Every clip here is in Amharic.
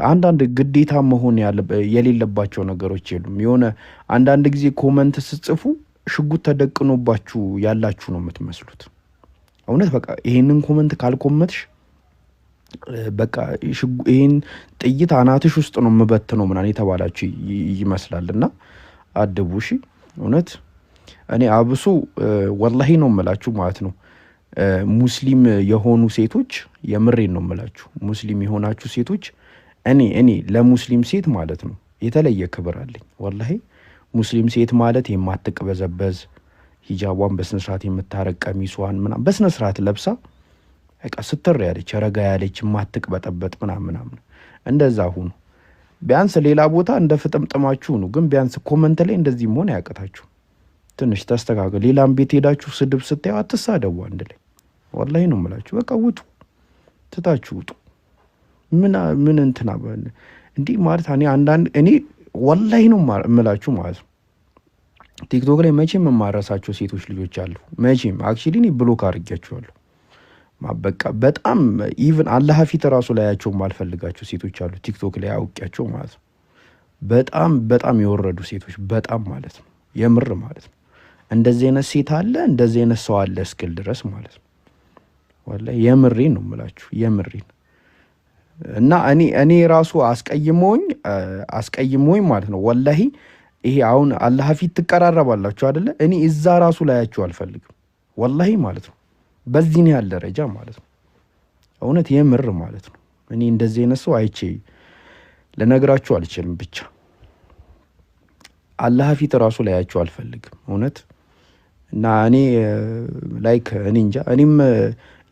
አንዳንድ ግዴታ መሆን የሌለባቸው ነገሮች የሉም። የሆነ አንዳንድ ጊዜ ኮመንት ስትጽፉ ሽጉጥ ተደቅኖባችሁ ያላችሁ ነው የምትመስሉት። እውነት በቃ ይሄንን ኮመንት ካልኮመትሽ በቃ ይሄን ጥይት አናትሽ ውስጥ ነው የምበትነው ምናምን የተባላችሁ ይመስላልና አድቡ። እሺ እውነት እኔ አብሶ ወላሂ ነው የምላችሁ ማለት ነው ሙስሊም የሆኑ ሴቶች የምሬን ነው የምላችሁ ሙስሊም የሆናችሁ ሴቶች እኔ ለሙስሊም ሴት ማለት ነው የተለየ ክብር አለኝ። ወላሂ ሙስሊም ሴት ማለት የማትቅበዘበዝ ሂጃቧን በስነ ስርዓት የምታረቅ ቀሚሷን ምናምን በስነ ስርዓት ለብሳ በቃ ስትር ያለች ረጋ ያለች የማትቅበጠበጥ ምናምን እንደዛ ሁኑ። ቢያንስ ሌላ ቦታ እንደ ፍጥምጥማችሁ ነው፣ ግን ቢያንስ ኮመንት ላይ እንደዚህ መሆን ያቀታችሁ ትንሽ ተስተካከሉ። ሌላም ቤት ሄዳችሁ ስድብ ስታዩ አትሳደቡ አንድ ላይ። ወላሂ ነው የምላችሁ በቃ ውጡ፣ ትታችሁ ውጡ። ምን እንትና እንዲህ ማለት እኔ ወላሂ ነው የምላችሁ ማለት ነው። ቲክቶክ ላይ መቼም የማረሳቸው ሴቶች ልጆች አሉ። መቼም አክቹሊ እኔ ብሎክ አድርጌያቸዋለሁ። በቃ በጣም ኢቭን አላህ ፊት ራሱ ላያቸው ማልፈልጋቸው ሴቶች አሉ ቲክቶክ ላይ አውቄያቸው ማለት ነው። በጣም የወረዱ ሴቶች በጣም ማለት ነው የምር ማለት ነው። እንደዚህ አይነት ሴት አለ እንደዚህ አይነት ሰው አለ እስክል ድረስ ማለት ነው። ወላሂ የምሬን ነው የምላችሁ የምሬን። እና እኔ ራሱ አስቀይሞኝ ማለት ነው ወላሂ። ይሄ አሁን አላህ ፊት ትቀራረባላችሁ አይደለ? እኔ እዛ ራሱ ላያችሁ አልፈልግም ወላሂ ማለት ነው። በዚህ ነው ያለ ደረጃ ማለት ነው። እውነት የምር ማለት ነው። እኔ እንደዚህ አይነት ሰው አይቼ ለነግራችሁ አልችልም። ብቻ አላህ ፊት ራሱ ላያችሁ አልፈልግም እውነት። እና እኔ እኔ እንጃ እኔም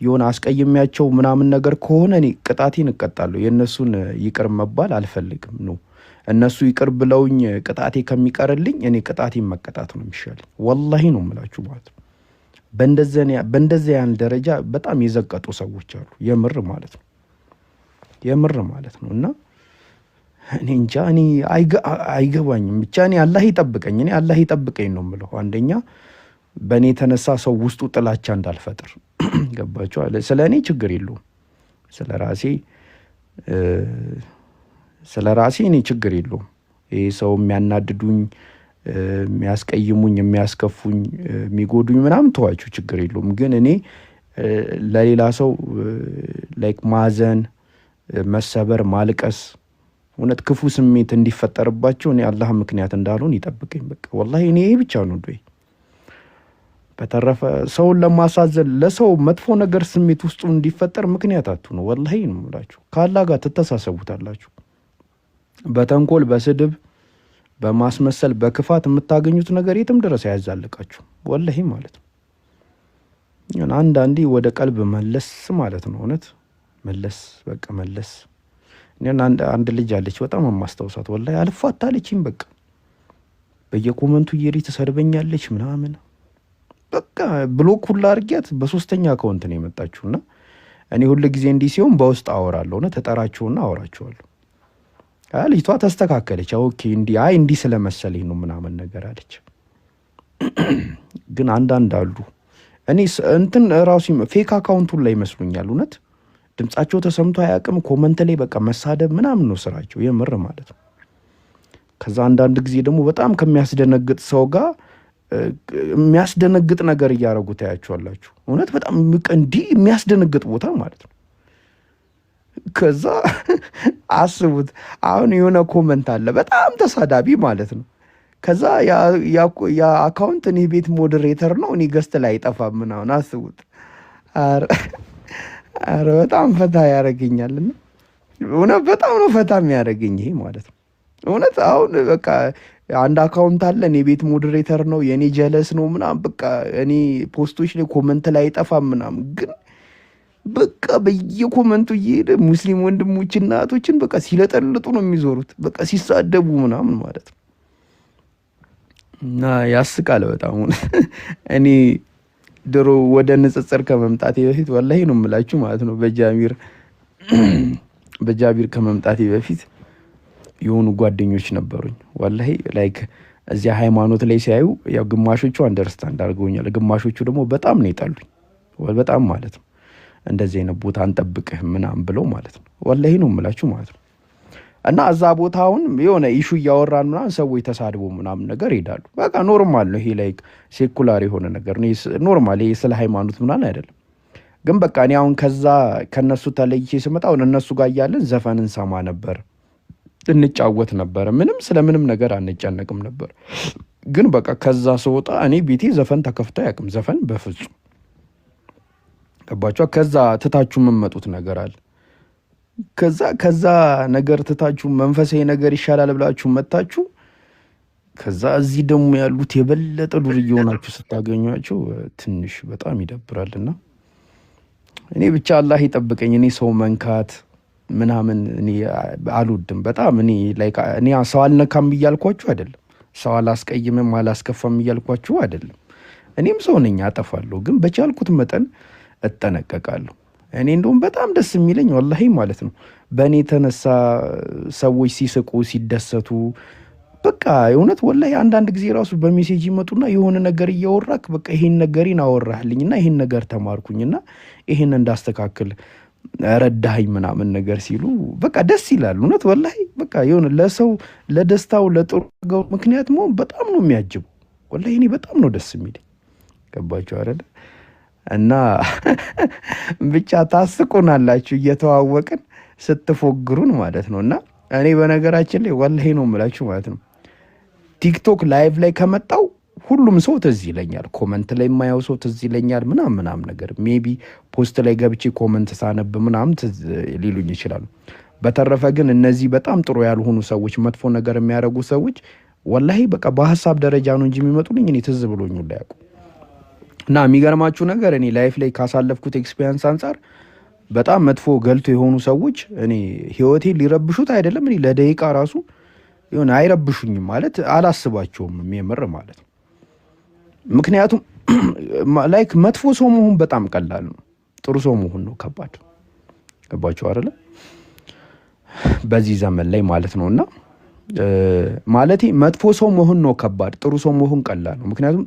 የሆነ አስቀይሜያቸው ምናምን ነገር ከሆነ እኔ ቅጣቴን እቀጣለሁ። የእነሱን ይቅር መባል አልፈልግም ነው። እነሱ ይቅር ብለውኝ ቅጣቴ ከሚቀርልኝ እኔ ቅጣቴን መቀጣት ነው የሚሻለኝ። ወላሂ ነው የምላችሁ ማለት ነው። በእንደዚያ ያን ደረጃ በጣም የዘቀጡ ሰዎች አሉ የምር ማለት ነው የምር ማለት ነው። እና እኔ እንጃ እኔ አይገባኝም። ብቻ እኔ አላህ ይጠብቀኝ ነው የምለው። አንደኛ በእኔ የተነሳ ሰው ውስጡ ጥላቻ እንዳልፈጥር ገባችሁ? ስለ እኔ ችግር የለውም። ስለ ራሴ እኔ ችግር የለውም። ይሄ ሰው የሚያናድዱኝ የሚያስቀይሙኝ የሚያስከፉኝ የሚጎዱኝ ምናምን ተዋችሁ ችግር የለውም። ግን እኔ ለሌላ ሰው ማዘን መሰበር ማልቀስ እውነት ክፉ ስሜት እንዲፈጠርባቸው እኔ አላህ ምክንያት እንዳልሆን ይጠብቀኝ። በቃ ወላሂ እኔ ይሄ ብቻ ነው ዱይ። በተረፈ ሰውን ለማሳዘን ለሰው መጥፎ ነገር ስሜት ውስጡ እንዲፈጠር ምክንያት አትሁኑ። ወላሂ ነው የምላችሁ። ከአላህ ጋር ትተሳሰቡታላችሁ። በተንኮል በስድብ በማስመሰል በክፋት የምታገኙት ነገር የትም ድረስ አያዛልቃችሁ ወላሂ ማለት ነው። አንዳንዴ ወደ ቀልብ መለስ ማለት ነው እውነት መለስ። አንድ ልጅ አለች በጣም የማስታውሳት ወላሂ አልፋታለችኝ። በቃ በየኮመንቱ እየሄደች ትሰድበኛለች ምናምን በቃ ብሎክ ሁላ አድርጊያት በሶስተኛ አካውንት ነው የመጣችውና እኔ ሁሉ ጊዜ እንዲህ ሲሆን በውስጥ አወራለሁ ነው ተጠራቸውና አወራቸዋለሁ። ልጅቷ ተስተካከለች። ኦኬ እንዲህ ስለመሰለኝ ነው ምናምን ነገር አለች። ግን አንዳንድ አሉ እኔ ራሱ ፌክ አካውንቱን ላይ ይመስሉኛል እውነት ድምጻቸው ተሰምቶ አያውቅም። ኮመንት ላይ በቃ መሳደብ ምናምን ነው ስራቸው የምር ማለት ነው። ከዛ አንዳንድ ጊዜ ደግሞ በጣም ከሚያስደነግጥ ሰው ጋር የሚያስደነግጥ ነገር እያደረጉ ታያቸዋላችሁ። እውነት በጣም እንዲህ የሚያስደነግጥ ቦታ ማለት ነው። ከዛ አስቡት አሁን የሆነ ኮመንት አለ በጣም ተሳዳቢ ማለት ነው። ከዛ ያ አካውንት እኔ ቤት ሞዴሬተር ነው እኔ ገስት ላይ አይጠፋም ምናምን አስቡት። አረ በጣም ፈታ ያደርገኛልና እውነት በጣም ነው ፈታ የሚያደርገኝ ይሄ ማለት ነው። እውነት አሁን በቃ አንድ አካውንት አለ እኔ ቤት ሞዴሬተር ነው የኔ ጀለስ ነው ምናምን በቃ እኔ ፖስቶች ላይ ኮመንት ላይ አይጠፋም ምናምን ግን በቃ በየኮመንቱ እየሄደ ሙስሊም ወንድሞችና እህቶችን በቃ ሲለጠልጡ ነው የሚዞሩት በቃ ሲሳደቡ ምናምን ማለት ነው። እና ያስቃል በጣም እኔ ድሮ ወደ ንጽጽር ከመምጣቴ በፊት ወላሂ ነው የምላችሁ ማለት ነው በጃቢር ከመምጣቴ በፊት የሆኑ ጓደኞች ነበሩኝ ወላሂ እዚያ ሃይማኖት ላይ ሲያዩ ያው ግማሾቹ አንደርስታንድ አድርገውኛል፣ ግማሾቹ ደግሞ በጣም ነው የጠሉኝ በጣም ማለት ነው። እንደዚህ አይነት ቦታ አንጠብቅህ ምናምን ብለው ማለት ነው ወላሂ ነው የምላችሁ ማለት ነው። እና እዛ ቦታውን የሆነ ኢሹ እያወራን ምናምን ሰዎች ተሳድቦ ምናምን ነገር ይሄዳሉ። በቃ ኖርማል ነው ይሄ ላይክ ሴኩላር የሆነ ነገር ነው ኖርማል። ይሄ ስለ ሃይማኖት ምናምን አይደለም። ግን በቃ እኔ አሁን ከዛ ከነሱ ተለይቼ ስመጣ አሁን እነሱ ጋር እያለን ዘፈን እንሰማ ነበር፣ እንጫወት ነበር፣ ምንም ስለምንም ነገር አንጨነቅም ነበር። ግን በቃ ከዛ ስወጣ እኔ ቤቴ ዘፈን ተከፍቶ አያውቅም። ዘፈን በፍጹም ገባችሁ? ከዛ ትታችሁ የምመጡት ነገር አለ። ከዛ ነገር ትታችሁ መንፈሳዊ ነገር ይሻላል ብላችሁ መጣችሁ። ከዛ እዚህ ደግሞ ያሉት የበለጠ ዱርዬ ሆናችሁ ስታገኟቸው ትንሽ በጣም ይደብራልና እኔ ብቻ አላህ ይጠብቀኝ። እኔ ሰው መንካት ምናምን እኔ አልወድም በጣም። እኔ ሰው አልነካም እያልኳችሁ አይደለም፣ ሰው አላስቀይምም አላስከፋም እያልኳችሁ አይደለም። እኔም ሰው ነኝ፣ አጠፋለሁ። ግን በቻልኩት መጠን እጠነቀቃለሁ። እኔ እንደውም በጣም ደስ የሚለኝ ወላሂ ማለት ነው በእኔ የተነሳ ሰዎች ሲስቁ ሲደሰቱ፣ በቃ የእውነት ወላሂ አንዳንድ ጊዜ ራሱ በሜሴጅ ይመጡና የሆነ ነገር እያወራክ በቃ ይሄን ነገሬን አወራህልኝና ይሄን ነገር ተማርኩኝና ይሄን እንዳስተካክል ረዳኸኝ ምናምን ነገር ሲሉ በቃ ደስ ይላል። እውነት ወላሂ በቃ የሆነ ለሰው ለደስታው ለጥሩ ነገር ምክንያት መሆን በጣም ነው የሚያጅበው። ወላሂ እኔ በጣም ነው ደስ የሚለኝ። ገባችሁ አይደል? እና ብቻ ታስቁናላችሁ እየተዋወቅን ስትፎግሩን ማለት ነው። እና እኔ በነገራችን ላይ ወላሂ ነው የምላችሁ ማለት ነው ቲክቶክ ላይቭ ላይ ከመጣው ሁሉም ሰው ትዝ ይለኛል። ኮመንት ላይ የማየው ሰው ትዝ ይለኛል ምናምን ነገር ሜቢ ፖስት ላይ ገብቼ ኮመንት ሳነብ ምናምን ትዝ ሊሉኝ ይችላሉ። በተረፈ ግን እነዚህ በጣም ጥሩ ያልሆኑ ሰዎች፣ መጥፎ ነገር የሚያደርጉ ሰዎች ወላሂ በቃ በሀሳብ ደረጃ ነው እንጂ የሚመጡልኝ እኔ ትዝ ብሎኝ ላያውቁ። እና የሚገርማችሁ ነገር እኔ ላይፍ ላይ ካሳለፍኩት ኤክስፒሪየንስ አንጻር በጣም መጥፎ ገልቶ የሆኑ ሰዎች እኔ ህይወቴ ሊረብሹት አይደለም እኔ ለደቂቃ ራሱ የሆነ አይረብሹኝም ማለት አላስባቸውም የምር ማለት ነው። ምክንያቱም ላይክ መጥፎ ሰው መሆን በጣም ቀላል ነው፣ ጥሩ ሰው መሆን ነው ከባድ። ገባችሁ አይደለ? በዚህ ዘመን ላይ ማለት ነውና ማለቴ መጥፎ ሰው መሆን ነው ከባድ፣ ጥሩ ሰው መሆን ቀላል ነው። ምክንያቱም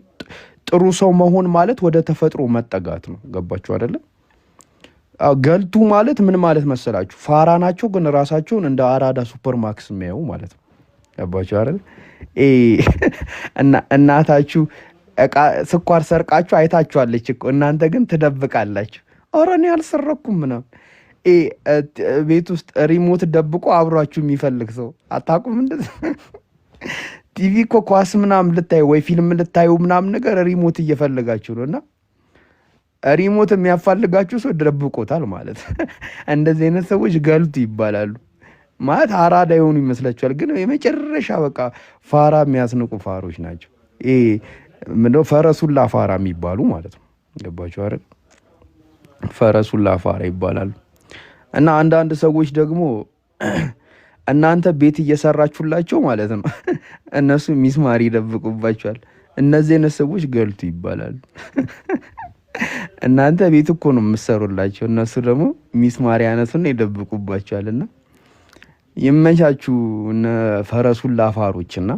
ጥሩ ሰው መሆን ማለት ወደ ተፈጥሮ መጠጋት ነው። ገባችሁ አይደለ? ገልቱ ማለት ምን ማለት መሰላችሁ? ፋራ ናቸው ግን ራሳቸውን እንደ አራዳ ሱፐር ማክስ የሚያዩ ማለት ነው። ገባችሁ አይደል? እናታችሁ እቃ ስኳር ሰርቃችሁ አይታችኋለች እኮ እናንተ ግን ትደብቃላችሁ። ኧረ እኔ አልሰረኩም ምናምን። ቤት ውስጥ ሪሞት ደብቆ አብሯችሁ የሚፈልግ ሰው አታውቁም? እንደዚህ ቲቪ እኮ ኳስ ምናምን ልታዩ ወይ ፊልም ልታዩ ምናምን ነገር ሪሞት እየፈለጋችሁ ነው። እና ሪሞት የሚያፋልጋችሁ ሰው ደብቆታል ማለት እንደዚህ አይነት ሰዎች ገልቱ ይባላሉ። ማለት አራዳ የሆኑ ይመስላችኋል፣ ግን የመጨረሻ በቃ ፋራ የሚያስንቁ ፋሮች ናቸው። ምንድነው ፈረሱላ ፋራ የሚባሉ ማለት ነው። ገባችሁ አይደል? ፈረሱላ ፋራ ይባላሉ። እና አንዳንድ ሰዎች ደግሞ እናንተ ቤት እየሰራችሁላቸው ማለት ነው እነሱ ሚስማር ይደብቁባቸዋል። እነዚህ አይነት ሰዎች ገልቱ ይባላሉ። እናንተ ቤት እኮ ነው የምትሰሩላቸው፣ እነሱ ደግሞ ሚስማር ያነሱና ይደብቁባቸዋልና ይመቻችሁ እነ ፈረሱላ ፋሮችና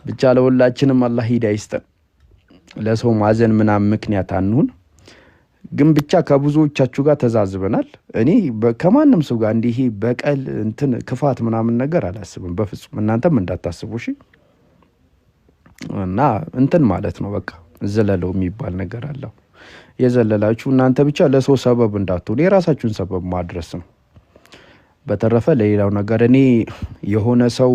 ብቻ ለሁላችንም አላህ ሂዳያ ይስጠን። ለሰው ማዘን ምናምን ምክንያት አንሁን። ግን ብቻ ከብዙዎቻችሁ ጋር ተዛዝበናል። እኔ ከማንም ሰው ጋር እንዲህ በቀል እንትን ክፋት ምናምን ነገር አላስብም በፍጹም። እናንተም እንዳታስቡ እሺ። እና እንትን ማለት ነው በቃ ዘለለው የሚባል ነገር አለው። የዘለላችሁ እናንተ ብቻ ለሰው ሰበብ እንዳትሆኑ የራሳችሁን ሰበብ ማድረስ ነው። በተረፈ ለሌላው ነገር እኔ የሆነ ሰው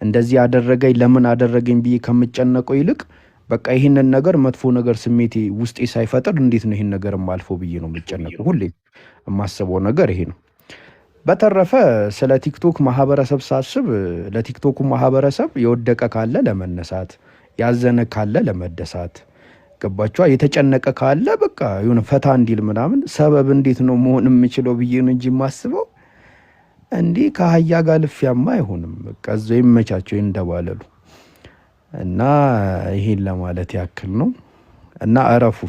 እንደዚህ አደረገኝ ለምን አደረገኝ ብዬ ከምጨነቀው ይልቅ በቃ ይሄንን ነገር መጥፎ ነገር ስሜቴ ውስጤ ሳይፈጥር እንዴት ነው ይሄን ነገር ማልፈው ብዬ ነው የምጨነቀው። ሁሌ የማስበው ነገር ይሄ ነው። በተረፈ ስለ ቲክቶክ ማህበረሰብ ሳስብ ለቲክቶኩ ማህበረሰብ የወደቀ ካለ ለመነሳት፣ ያዘነ ካለ ለመደሳት፣ ገባችኋ? የተጨነቀ ካለ በቃ የሆነ ፈታ እንዲል ምናምን ሰበብ እንዴት ነው መሆን የምችለው ብዬ ነው እንጂ የማስበው እንዲህ ከአህያ ጋር ልፊያማ አይሆንም። በቃ እዛው ይመቻቸው እንደባለሉ እና ይሄን ለማለት ያክል ነው። እና እረፉ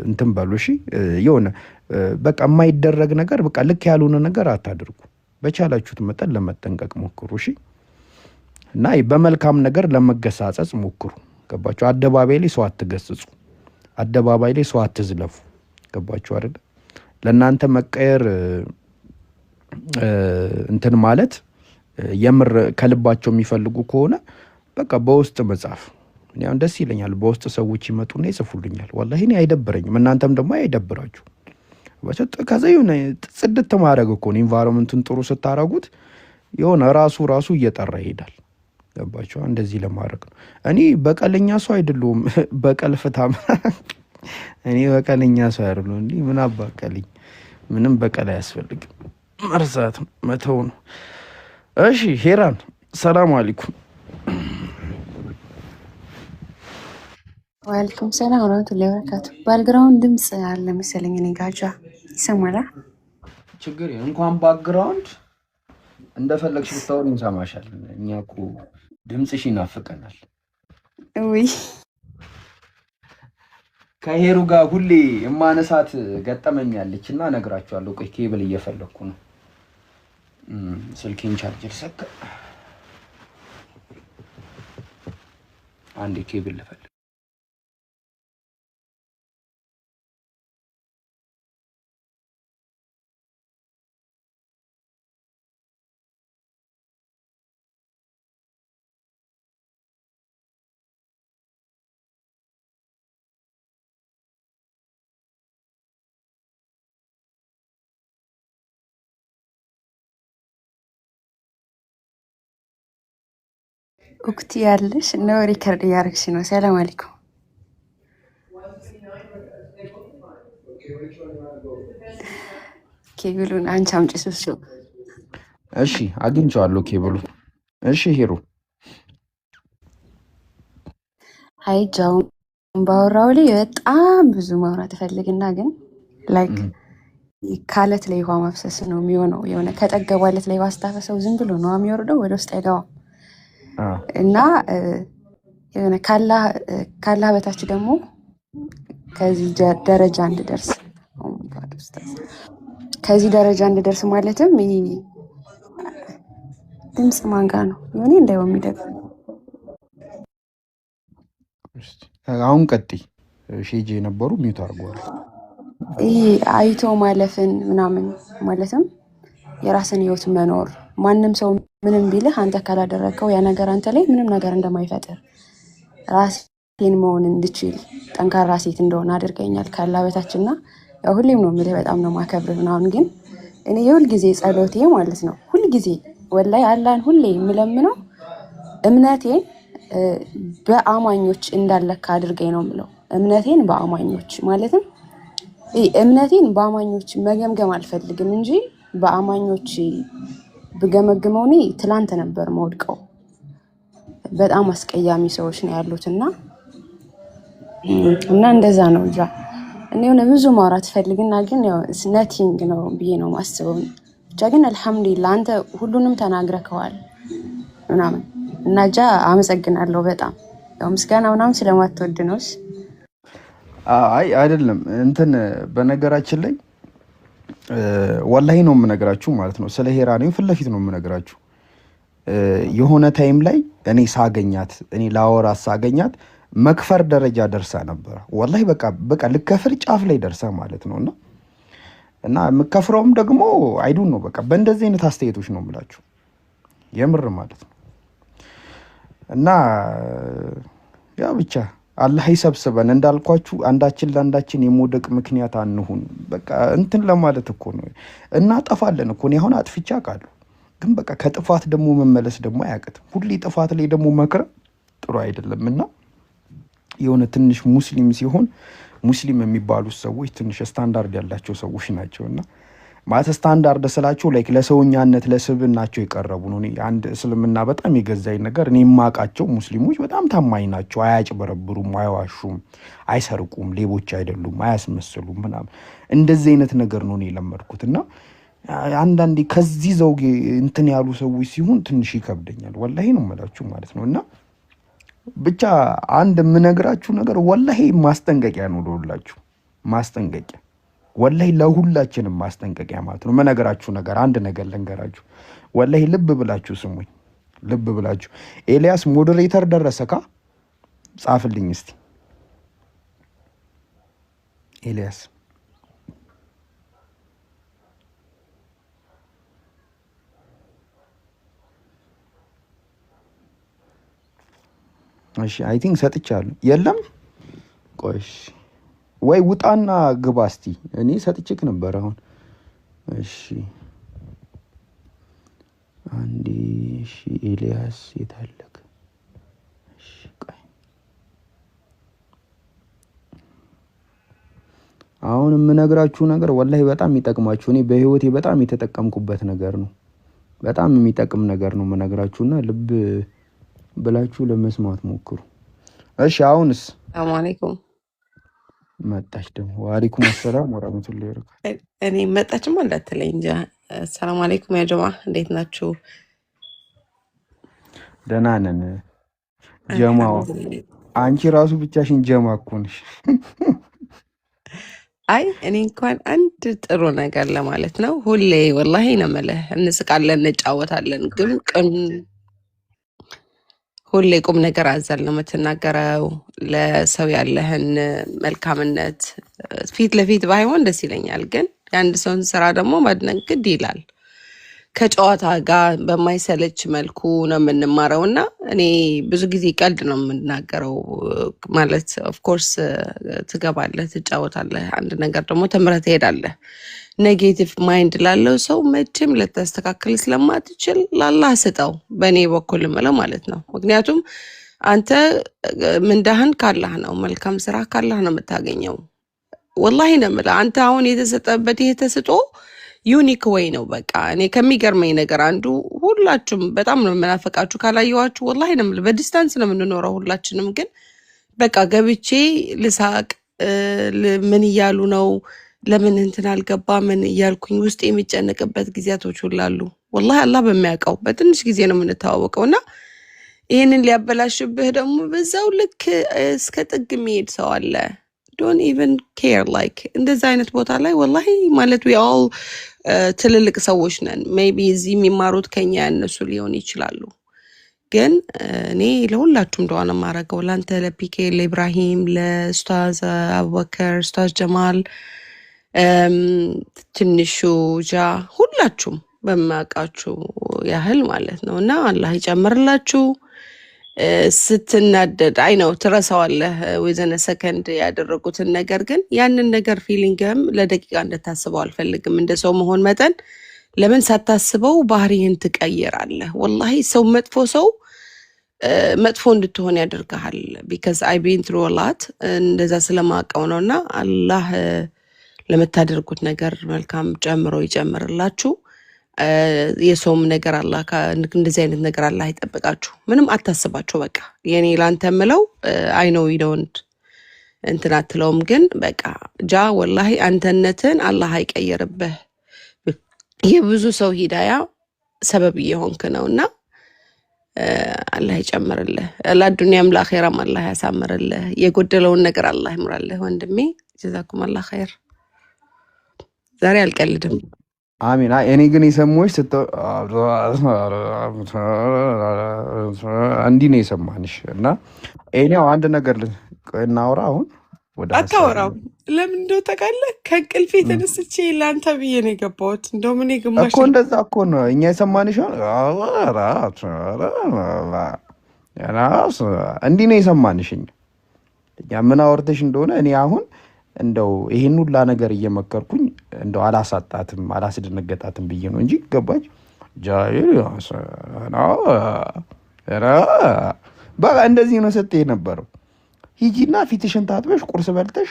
እንትን በሉ እሺ። የሆነ በቃ የማይደረግ ነገር በቃ ልክ ያልሆነ ነገር አታድርጉ። በቻላችሁት መጠን ለመጠንቀቅ ሞክሩ እሺ። እና በመልካም ነገር ለመገሳጸጽ ሞክሩ። ገባችሁ? አደባባይ ላይ ሰው አትገስጹ። አደባባይ ላይ ሰው አትዝለፉ። ገባችሁ አይደል? ለእናንተ መቀየር እንትን ማለት የምር ከልባቸው የሚፈልጉ ከሆነ በቃ በውስጥ መጻፍ እኔ አሁን ደስ ይለኛል። በውስጥ ሰዎች ይመጡና ይጽፉልኛል። ወላሂ እኔ አይደብረኝም፣ እናንተም ደግሞ አይደብራችሁ። በሰጥ ከዛ የሆነ ጽድት ማድረግ እኮ ነው። ኢንቫይሮንመንቱን ጥሩ ስታረጉት የሆነ ራሱ እየጠራ ይሄዳል። ገባችሁ? እንደዚህ ለማድረግ ነው። እኔ በቀለኛ ሰው አይደለሁም። በቀል ፍታም እኔ በቀለኛ ሰው አይደለሁም። እንዴ ምን አባቀልኝ? ምንም በቀል አያስፈልግም። መርሳት መተው ነው። እሺ ሄራን ሰላም አለይኩም። ዋልኩም ሰላም ወራህመቱላሂ ወበረካቱ። ባክግራውንድ ድምጽ አለ መሰለኝ እኔ ጋጃ ይሰማላ? ችግር እንኳን ባክግራውንድ እንደፈለግሽ ብታወሪ እንሰማሻለን። እኛ እኮ ድምጽሽ ይናፍቀናል። ውይ ከሄሩ ጋር ሁሌ የማነሳት ገጠመኛለች እና እነግራችኋለሁ። ቆይ ኬብል እየፈለኩ ነው። ስልኬን ቻርጀር ሰካ። አንዴ ኬብል ልፈልግ። ኡክቲ ያለሽ ነው ሪከርድ እያደረግሽ ነው። ሰላም አለይኩም። ኬብሉን አንቺ አምጪ ሱሱ። እሺ አግኝቼዋለሁ ኬብሉን። እሺ ሄሩ አይ ጃው ባወራው ላይ በጣም ብዙ ማውራት እፈልግና ግን ላይክ ካለት ላይ ውሃ ማፍሰስ ነው የሚሆነው። የሆነ ከጠገቡ አለት ላይ ዋስታፈሰው ዝም ብሎ ነው የሚወርደው፣ ወደ ውስጥ አይገባም። እና የሆነ ካላህ በታች ደግሞ ከዚህ ደረጃ እንድደርስ ማለትም ድምፅ ማንጋ ነው የሆነ እንዳይው የሚደግፍ አሁን ቀጥይ። ሼጄ የነበሩ ሚውት አድርጓል። ይህ አይቶ ማለፍን ምናምን ማለትም የራስን ህይወት መኖር ማንም ሰው ምንም ቢልህ አንተ ካላደረገው ያ ነገር አንተ ላይ ምንም ነገር እንደማይፈጥር ራሴን መሆን እንድችል ጠንካራ ሴት እንደሆነ አድርገኛል ካላ በታችና ያው ሁሌም ነው የምልህ በጣም ነው ማከብር ምናምን። ግን እኔ የሁል ጊዜ ጸሎቴ ማለት ነው ሁል ጊዜ ወላሂ አላህን ሁሌ የምለምነው እምነቴን በአማኞች እንዳለካ አድርገኝ ነው የምለው። እምነቴን በአማኞች ማለትም እምነቴን በአማኞች መገምገም አልፈልግም እንጂ በአማኞች ብገመግመው እኔ ትላንት ነበር መውድቀው። በጣም አስቀያሚ ሰዎች ነው ያሉትና እንደዛ ነው እንጃ። እኔ የሆነ ብዙ ማውራት ፈልግና ግን ያው ነቲንግ ነው ብዬ ነው ማስበው። ብቻ ግን አልሐምዱሊላህ አንተ ሁሉንም ተናግረከዋል ምናምን እና ጃ አመሰግናለሁ በጣም ያው ምስጋና ምናምን ስለማትወድ ነው። አይ አይደለም እንትን በነገራችን ላይ ወላሂ ነው የምነግራችሁ ማለት ነው። ስለ ሄራ ነው ፊት ለፊት ነው የምነግራችሁ። የሆነ ታይም ላይ እኔ ሳገኛት እኔ ላወራት ሳገኛት መክፈር ደረጃ ደርሳ ነበር። ወላሂ በቃ ልከፍር ጫፍ ላይ ደርሳ ማለት ነውና እና የምከፍረውም ደግሞ አይዱን ነው በቃ በእንደዚህ አይነት አስተያየቶች ነው የምላችሁ የምር ማለት ነው። እና ያ ብቻ አላህ ይሰብስበን እንዳልኳችሁ፣ አንዳችን ለአንዳችን የመውደቅ ምክንያት አንሁን። በቃ እንትን ለማለት እኮ ነው እናጠፋለን እኮ ነው። አሁን አጥፍቻ ቃሉ ግን በቃ ከጥፋት ደግሞ መመለስ ደግሞ አያቅትም። ሁሌ ጥፋት ላይ ደግሞ መክረም ጥሩ አይደለም እና የሆነ ትንሽ ሙስሊም ሲሆን ሙስሊም የሚባሉት ሰዎች ትንሽ ስታንዳርድ ያላቸው ሰዎች ናቸውና ማለት ስታንዳርድ ስላቸው ላይክ ለሰውኛነት ለስብናቸው የቀረቡ ነው። አንድ እስልምና በጣም የገዛኝ ነገር እኔ የማውቃቸው ሙስሊሞች በጣም ታማኝ ናቸው። አያጭበረብሩም፣ አይዋሹም፣ አይሰርቁም፣ ሌቦች አይደሉም፣ አያስመስሉም ምናምን እንደዚህ አይነት ነገር ነው እኔ የለመድኩት። እና አንዳንዴ ከዚህ ዘውግ እንትን ያሉ ሰዎች ሲሆን ትንሽ ይከብደኛል። ወላሂ ነው የምላችሁ ማለት ነው። እና ብቻ አንድ የምነግራችሁ ነገር ወላሂ ማስጠንቀቂያ ነው ለሁላችሁ፣ ማስጠንቀቂያ ወላሂ ለሁላችንም ማስጠንቀቂያ ማለት ነው። መነገራችሁ ነገር አንድ ነገር ልንገራችሁ። ወላሂ ልብ ብላችሁ ስሙኝ፣ ልብ ብላችሁ። ኤልያስ ሞዴሬተር ደረሰካ? ጻፍልኝ እስቲ ኤልያስ። እሺ አይ ቲንክ ሰጥቻለሁ። የለም ቆይ ወይ ውጣና ግባ እስቲ። እኔ ሰጥቼክ ነበር አሁን። እሺ አንዴ እሺ ኤልያስ የታለክ? እሺ ቆይ አሁን የምነግራችሁ ነገር ወላሂ በጣም ይጠቅማችሁ። እኔ በህይወቴ በጣም የተጠቀምኩበት ነገር ነው። በጣም የሚጠቅም ነገር ነው የምነግራችሁና ልብ ብላችሁ ለመስማት ሞክሩ። እሺ አሁንስ ሰላም አለይኩም። መጣች ደግሞ። ወአለይኩም ሰላም ወራህመቱላሂ ወበረካቱ። እኔ መጣችማ እንዳትለኝ እንጂ። ሰላም አለይኩም ያ ጀማ፣ እንዴት ናችሁ? ደህና ነን። ጀማው አንቺ ራሱ ብቻሽን ጀማ እኮ ነሽ። አይ እኔ እንኳን አንድ ጥሩ ነገር ለማለት ነው። ሁሌ ወላሂ ነው የምልህ፣ እንስቃለን፣ እንጫወታለን፣ ግን ሁሌ ቁም ነገር አዘል ነው የምትናገረው። ለሰው ያለህን መልካምነት ፊት ለፊት ባይሆን ደስ ይለኛል፣ ግን የአንድ ሰውን ስራ ደግሞ ማድነቅ ግድ ይላል። ከጨዋታ ጋር በማይሰለች መልኩ ነው የምንማረው እና እኔ ብዙ ጊዜ ቀልድ ነው የምናገረው። ማለት ኦፍኮርስ ትገባለህ፣ ትጫወታለህ፣ አንድ ነገር ደግሞ ተምረህ ትሄዳለህ። ኔጌቲቭ ማይንድ ላለው ሰው መቼም ልታስተካክል ስለማትችል ላላህ ስጠው፣ በእኔ በኩል ምለው ማለት ነው። ምክንያቱም አንተ ምንዳህን ካላህ ነው፣ መልካም ስራ ካላህ ነው የምታገኘው። ወላሂ ነው የምልህ። አንተ አሁን የተሰጠበት ይሄ ተስጦ ዩኒክ ወይ ነው። በቃ እኔ ከሚገርመኝ ነገር አንዱ ሁላችሁም በጣም ነው የምናፈቃችሁ። ካላየዋችሁ ወላሂ ነው የምልህ፣ በዲስታንስ ነው የምንኖረው ሁላችንም። ግን በቃ ገብቼ ልሳቅ፣ ምን እያሉ ነው፣ ለምን እንትን አልገባ ምን እያልኩኝ ውስጥ የሚጨነቅበት ጊዜያቶች ሁላሉ። ወላሂ አላህ በሚያውቀው በትንሽ ጊዜ ነው የምንተዋወቀው እና ይህንን ሊያበላሽብህ ደግሞ በዛው ልክ እስከ ጥግ የሚሄድ ሰው አለ። ዶንት ኢቨን ኬር ላይክ እንደዛ አይነት ቦታ ላይ ወላሂ ማለት ዊ ኦል ትልልቅ ሰዎች ነን። ሜይቢ እዚህ የሚማሩት ከኛ ያነሱ ሊሆን ይችላሉ። ግን እኔ ለሁላችሁም እንደሆነ የማደርገው ለአንተ፣ ለፒኬ፣ ለኢብራሂም፣ ለኡስታዝ አቡበከር፣ ኡስታዝ ጀማል፣ ትንሹ ጃ፣ ሁላችሁም በማውቃችሁ ያህል ማለት ነው እና አላህ ይጨምርላችሁ። ስትናደድ አይ ነው ትረሳዋለህ ወይዘነ ሰከንድ ያደረጉትን ነገር፣ ግን ያንን ነገር ፊሊንግም ለደቂቃ እንድታስበው አልፈልግም። እንደ ሰው መሆን መጠን ለምን ሳታስበው ባህሪህን ትቀይራለህ። ወላሂ ሰው መጥፎ እንድትሆን ያደርግሃል። ቢካዝ አይ ቢን ትሩ ላት እንደዛ ስለማውቀው ነው። እና አላህ ለምታደርጉት ነገር መልካም ጨምሮ ይጨምርላችሁ። የሰውም ነገር አላህ እንደዚህ አይነት ነገር አላህ ይጠብቃችሁ። ምንም አታስባችሁ። በቃ የኔ ላንተ ምለው አይ ኖ ዩ ዶንት እንትን አትለውም፣ ግን በቃ ጃ ወላሂ አንተነትን አላህ አይቀየርብህ። የብዙ ሰው ሂዳያ ሰበብ እየሆንክ ነውና አላህ ይጨምርልህ። ለዱንያም ለአኺራም አላህ ያሳምርልህ። የጎደለውን ነገር አላህ ይምራልህ። ወንድሜ ጀዛኩም አላህ ኸይር። ዛሬ አልቀልድም። አሚን። እኔ ግን የሰማሁሽ እንዲህ ነው የሰማንሽ እና እኔው አንድ ነገር እናውራ። አሁን ወደ አታወራም? ለምን እንደው ታውቃለህ፣ ከእንቅልፌ ተነስቼ ለአንተ ብዬ ነው የገባሁት። እንደውም እኔ ግማሽ እኮ እንደዛ እኮ ነው እኛ የሰማንሽ። እንዲህ ነው የሰማንሽ። እኛ ምን አወርተሽ እንደሆነ እኔ አሁን እንደው ይሄን ሁላ ነገር እየመከርኩኝ እንደው አላሳጣትም አላስደነገጣትም ብዬ ነው እንጂ ገባች ጃይል በቃ እንደዚህ ነው ስትይ ነበረው። ሂጂና ፊትሽን ታጥበሽ ቁርስ በልተሽ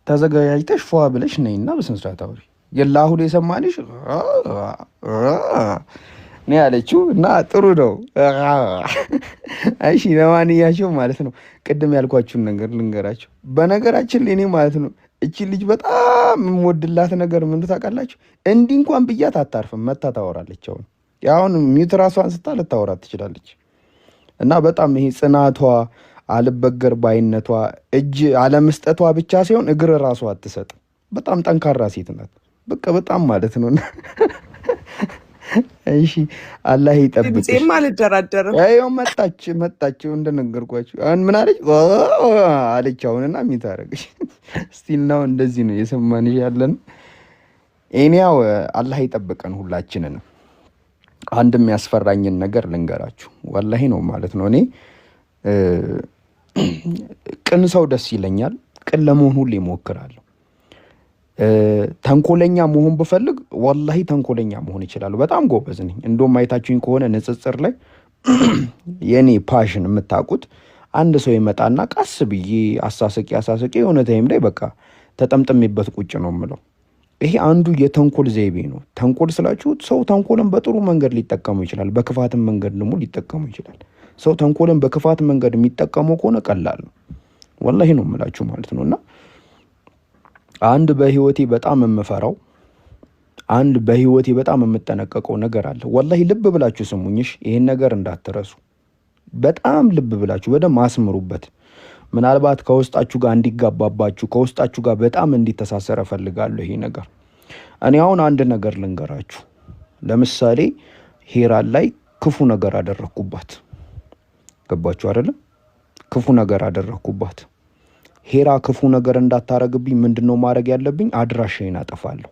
ተዘጋጅተሽ ፏ ብለሽ ነይና በስነ ስርዓት አውሪ። የላሁን የሰማንሽ ነው ያለችው እና ጥሩ ነው። እሺ ለማንኛቸው ማለት ነው ቅድም ያልኳችሁን ነገር ልንገራችሁ። በነገራችን ላይ እኔ ማለት ነው እቺ ልጅ በጣም የምወድላት ነገር ምን ታውቃላችሁ? እንዲህ እንኳን ብያት አታርፍም፣ መታ ታወራለች። አሁን ሚውት ራሷን ስታ ልታወራት ትችላለች። እና በጣም ይሄ ጽናቷ፣ አልበገር ባይነቷ፣ እጅ አለመስጠቷ ብቻ ሳይሆን እግር ራሷ አትሰጥም። በጣም ጠንካራ ሴት ናት። በቃ በጣም ማለት ነው። እሺ አላህ ይጠብቅሽ። እኔም አልደራደርም። አይው መጣች እንደነገርኳችሁ። አሁን ምን አለች አሁንና ምን ታረግሽ? ስቲል ነው እንደዚህ ነው የሰማንሽ ያለን። እኔው አላህ ይጠብቀን ሁላችንንም። አንድ የሚያስፈራኝን ነገር ልንገራችሁ። ወላሂ ነው ማለት ነው። እኔ ቅን ሰው ደስ ይለኛል። ቅን ለመሆን ሁሌ እሞክራለሁ። ተንኮለኛ መሆን ብፈልግ ወላሂ ተንኮለኛ መሆን እችላለሁ። በጣም ጎበዝ ነኝ። እንደውም አይታችሁኝ ከሆነ ንጽጽር ላይ የኔ ፓሽን የምታውቁት አንድ ሰው ይመጣና ቀስ ብዬ አሳስቄ የሆነ ታይም ላይ በቃ ተጠምጥሜበት ቁጭ ነው የምለው። ይሄ አንዱ የተንኮል ዘይቤ ነው። ተንኮል ስላችሁ ሰው ተንኮልን በጥሩ መንገድ ሊጠቀሙ ይችላል፣ በክፋትም መንገድ ደግሞ ሊጠቀሙ ይችላል። ሰው ተንኮልን በክፋት መንገድ የሚጠቀመው ከሆነ ቀላል ነው። ወላሂ ነው የምላችሁ ማለት ነው። እና አንድ በህይወቴ በጣም የምፈራው አንድ በህይወቴ በጣም የምጠነቀቀው ነገር አለ። ወላሂ ልብ ብላችሁ ስሙኝሽ፣ ይሄን ነገር እንዳትረሱ። በጣም ልብ ብላችሁ በደንብ አስምሩበት። ምናልባት ከውስጣችሁ ጋር እንዲጋባባችሁ ከውስጣችሁ ጋር በጣም እንዲተሳሰረ ፈልጋለሁ ይሄ ነገር። እኔ አሁን አንድ ነገር ልንገራችሁ። ለምሳሌ ሄራን ላይ ክፉ ነገር አደረኩባት። ገባችሁ አይደለም? ክፉ ነገር አደረኩባት። ሄራ ክፉ ነገር እንዳታረግብኝ ምንድነው ማድረግ ያለብኝ? አድራሻዬን አጠፋለሁ፣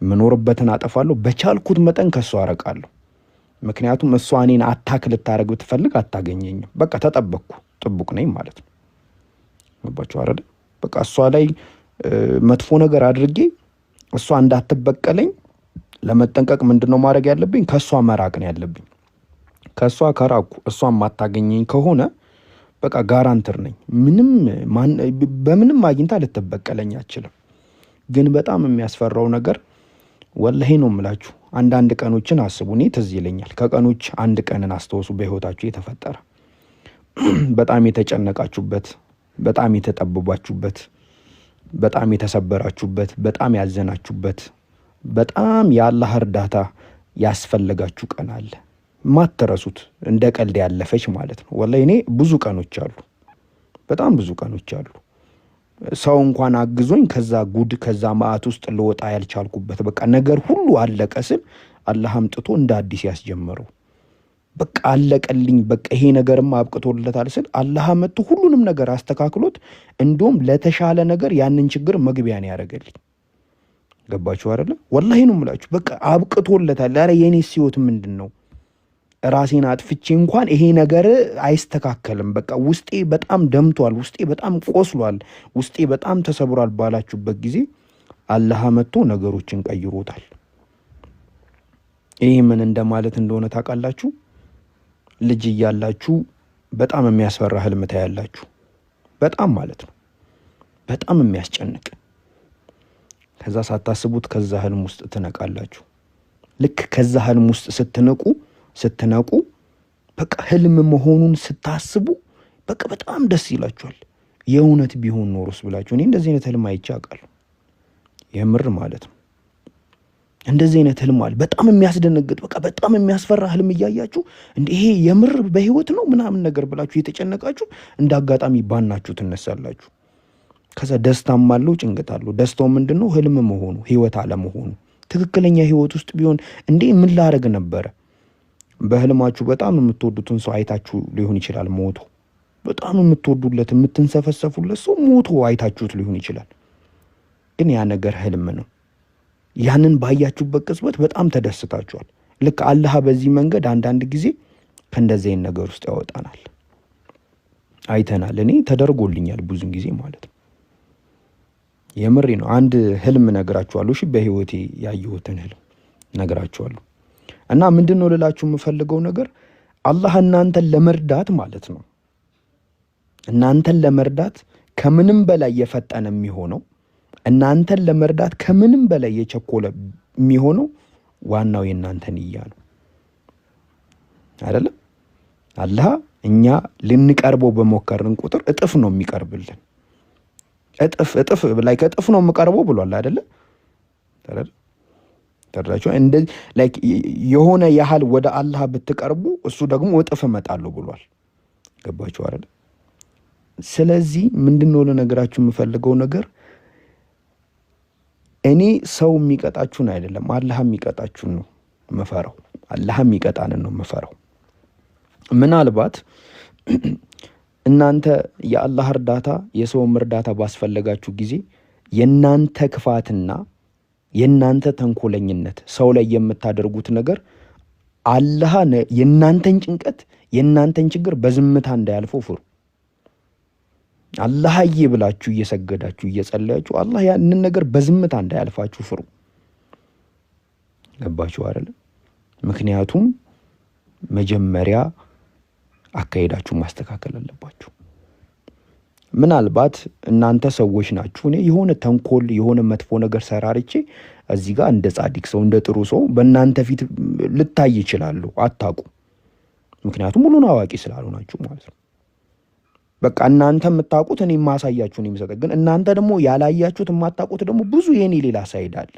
ምኖርበትን አጠፋለሁ። በቻልኩት መጠን ከሷ አረቃለሁ። ምክንያቱም እሷ እኔን አታክ ልታረግ ብትፈልግ አታገኘኝም። በቃ ተጠበቅኩ፣ ጥቡቅ ነኝ ማለት ነው። ገባችሁ አይደል? በቃ እሷ ላይ መጥፎ ነገር አድርጌ እሷ እንዳትበቀለኝ ለመጠንቀቅ ምንድነው ማድረግ ያለብኝ? ከሷ መራቅ ነው ያለብኝ። ከሷ ከራቁ እሷ ማታገኘኝ ከሆነ በቃ ጋራንተር ነኝ፣ በምንም አግኝታ ልትበቀለኝ አትችልም። ግን በጣም የሚያስፈራው ነገር ወላሂ ነው የምላችሁ፣ አንዳንድ ቀኖችን አስቡ። እኔ ትዝ ይለኛል፣ ከቀኖች አንድ ቀንን አስተውሱ በህይወታችሁ የተፈጠረ በጣም የተጨነቃችሁበት፣ በጣም የተጠበባችሁበት፣ በጣም የተሰበራችሁበት፣ በጣም ያዘናችሁበት፣ በጣም የአላህ እርዳታ ያስፈልጋችሁ ቀን አለ። ማትረሱት እንደ ቀልድ ያለፈች ማለት ነው። ወላሂ እኔ ብዙ ቀኖች አሉ፣ በጣም ብዙ ቀኖች አሉ። ሰው እንኳን አግዞኝ ከዛ ጉድ ከዛ ማአት ውስጥ ልወጣ ያልቻልኩበት፣ በቃ ነገር ሁሉ አለቀ ስል አላህ አምጥቶ እንደ አዲስ ያስጀመረው። በቃ አለቀልኝ፣ በቃ ይሄ ነገርማ አብቅቶለታል ስል አላህ መጥቶ ሁሉንም ነገር አስተካክሎት እንደውም ለተሻለ ነገር ያንን ችግር መግቢያ ነው ያደረገልኝ። ገባችሁ አይደለ? ወላሂ ነው የምላችሁ። በቃ አብቅቶለታል። ኧረ የኔስ ህይወት ምንድን ነው? ራሴን አጥፍቼ እንኳን ይሄ ነገር አይስተካከልም፣ በቃ ውስጤ በጣም ደምቷል፣ ውስጤ በጣም ቆስሏል፣ ውስጤ በጣም ተሰብሯል ባላችሁበት ጊዜ አላህ መጥቶ ነገሮችን ቀይሮታል። ይሄ ምን እንደማለት እንደሆነ ታውቃላችሁ? ልጅ እያላችሁ በጣም የሚያስፈራ ህልም ታያላችሁ። በጣም ማለት ነው፣ በጣም የሚያስጨንቅ። ከዛ ሳታስቡት ከዛ ህልም ውስጥ ትነቃላችሁ። ልክ ከዛ ህልም ውስጥ ስትነቁ በቃ ህልም መሆኑን ስታስቡ በቃ በጣም ደስ ይላችኋል። የእውነት ቢሆን ኖሮስ ብላችሁ። እኔ እንደዚህ አይነት ህልም አይቼ አውቃለሁ፣ የምር ማለት ነው። እንደዚህ አይነት ህልም አለ፣ በጣም የሚያስደነግጥ፣ በቃ በጣም የሚያስፈራ ህልም እያያችሁ እንዴ ይሄ የምር በህይወት ነው ምናምን ነገር ብላችሁ እየተጨነቃችሁ እንደ አጋጣሚ ባናችሁ ትነሳላችሁ። ከዛ ደስታም አለው ጭንቀት አለው። ደስታው ምንድነው? ህልም መሆኑ፣ ህይወት አለመሆኑ። ትክክለኛ ህይወት ውስጥ ቢሆን እንዴ ምን ላረግ ነበረ? በህልማችሁ በጣም የምትወዱትን ሰው አይታችሁ ሊሆን ይችላል ሞቶ። በጣም የምትወዱለት የምትንሰፈሰፉለት ሰው ሞቶ አይታችሁት ሊሆን ይችላል። ግን ያ ነገር ህልም ነው። ያንን ባያችሁበት ቅጽበት በጣም ተደስታችኋል። ልክ አላህ በዚህ መንገድ አንዳንድ ጊዜ ከእንደዚህ አይነት ነገር ውስጥ ያወጣናል። አይተናል። እኔ ተደርጎልኛል ብዙ ጊዜ ማለት ነው። የምሬ ነው። አንድ ህልም ነግራችኋለሁ። እሺ፣ በህይወቴ ያየሁትን ህልም ነግራችኋለሁ። እና ምንድነው ልላችሁ የምፈልገው ነገር አላህ እናንተን ለመርዳት ማለት ነው፣ እናንተን ለመርዳት ከምንም በላይ የፈጠነ የሚሆነው፣ እናንተን ለመርዳት ከምንም በላይ የቸኮለ የሚሆነው ዋናው የእናንተ ንያ ነው አይደለም? አላህ እኛ ልንቀርበው በሞከርን ቁጥር እጥፍ ነው የሚቀርብልን። እጥፍ ላይ ከእጥፍ ነው የምቀርበው ብሏል አይደለ? ተረዳችሁ? እንደዚህ ላይክ የሆነ ያህል ወደ አላህ ብትቀርቡ እሱ ደግሞ እጥፍ እመጣለሁ ብሏል። ገባችሁ አይደል? ስለዚህ ምንድነው ለነገራችሁ የምፈልገው ነገር እኔ ሰው የሚቀጣችሁን አይደለም አላህ የሚቀጣችሁን ነው መፈራው። አላህ የሚቀጣንን ነው መፈራው። ምናልባት እናንተ የአላህ እርዳታ የሰውም እርዳታ ባስፈለጋችሁ ጊዜ የናንተ ክፋትና የናንተ ተንኮለኝነት ሰው ላይ የምታደርጉት ነገር አላህ የእናንተን ጭንቀት የእናንተን ችግር በዝምታ እንዳያልፈው ፍሩ። አላህዬ ብላችሁ እየሰገዳችሁ እየጸለያችሁ አላህ ያንን ነገር በዝምታ እንዳያልፋችሁ ፍሩ። ገባችሁ አይደል? ምክንያቱም መጀመሪያ አካሄዳችሁ ማስተካከል አለባችሁ። ምናልባት እናንተ ሰዎች ናችሁ። እኔ የሆነ ተንኮል የሆነ መጥፎ ነገር ሰራርቼ እዚህ ጋር እንደ ጻድቅ ሰው እንደ ጥሩ ሰው በእናንተ ፊት ልታይ ይችላሉ። አታውቁም። ምክንያቱም ሁሉን አዋቂ ስላልሆናችሁ ማለት ነው። በቃ እናንተ የምታውቁት እኔ ማሳያችሁ ነው የሚሰጠው። ግን እናንተ ደግሞ ያላያችሁት የማታውቁት ደግሞ ብዙ የኔ ሌላ ሳይድ አለ።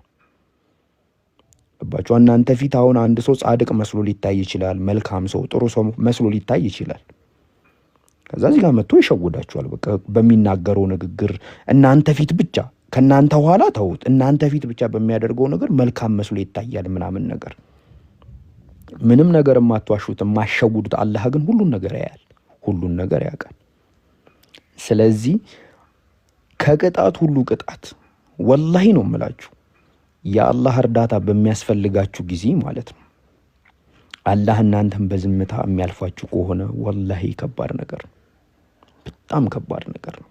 ገባችሁ? እናንተ ፊት አሁን አንድ ሰው ጻድቅ መስሎ ሊታይ ይችላል። መልካም ሰው ጥሩ ሰው መስሎ ሊታይ ይችላል። ከዛ እዚህ ጋር መጥቶ ይሸውዳችኋል። በቃ በሚናገረው ንግግር እናንተ ፊት ብቻ ከናንተ ኋላ ተውት፣ እናንተ ፊት ብቻ በሚያደርገው ነገር መልካም መስሎ ይታያል ምናምን ነገር። ምንም ነገር የማትዋሹት የማሸውዱት አላህ ግን ሁሉን ነገር ያያል፣ ሁሉን ነገር ያውቃል። ስለዚህ ከቅጣት ሁሉ ቅጣት ወላሂ ነው የምላችሁ የአላህ እርዳታ በሚያስፈልጋችሁ ጊዜ ማለት ነው አላህ እናንተን በዝምታ የሚያልፋችሁ ከሆነ ወላሂ ከባድ ነገር ነው፣ በጣም ከባድ ነገር ነው።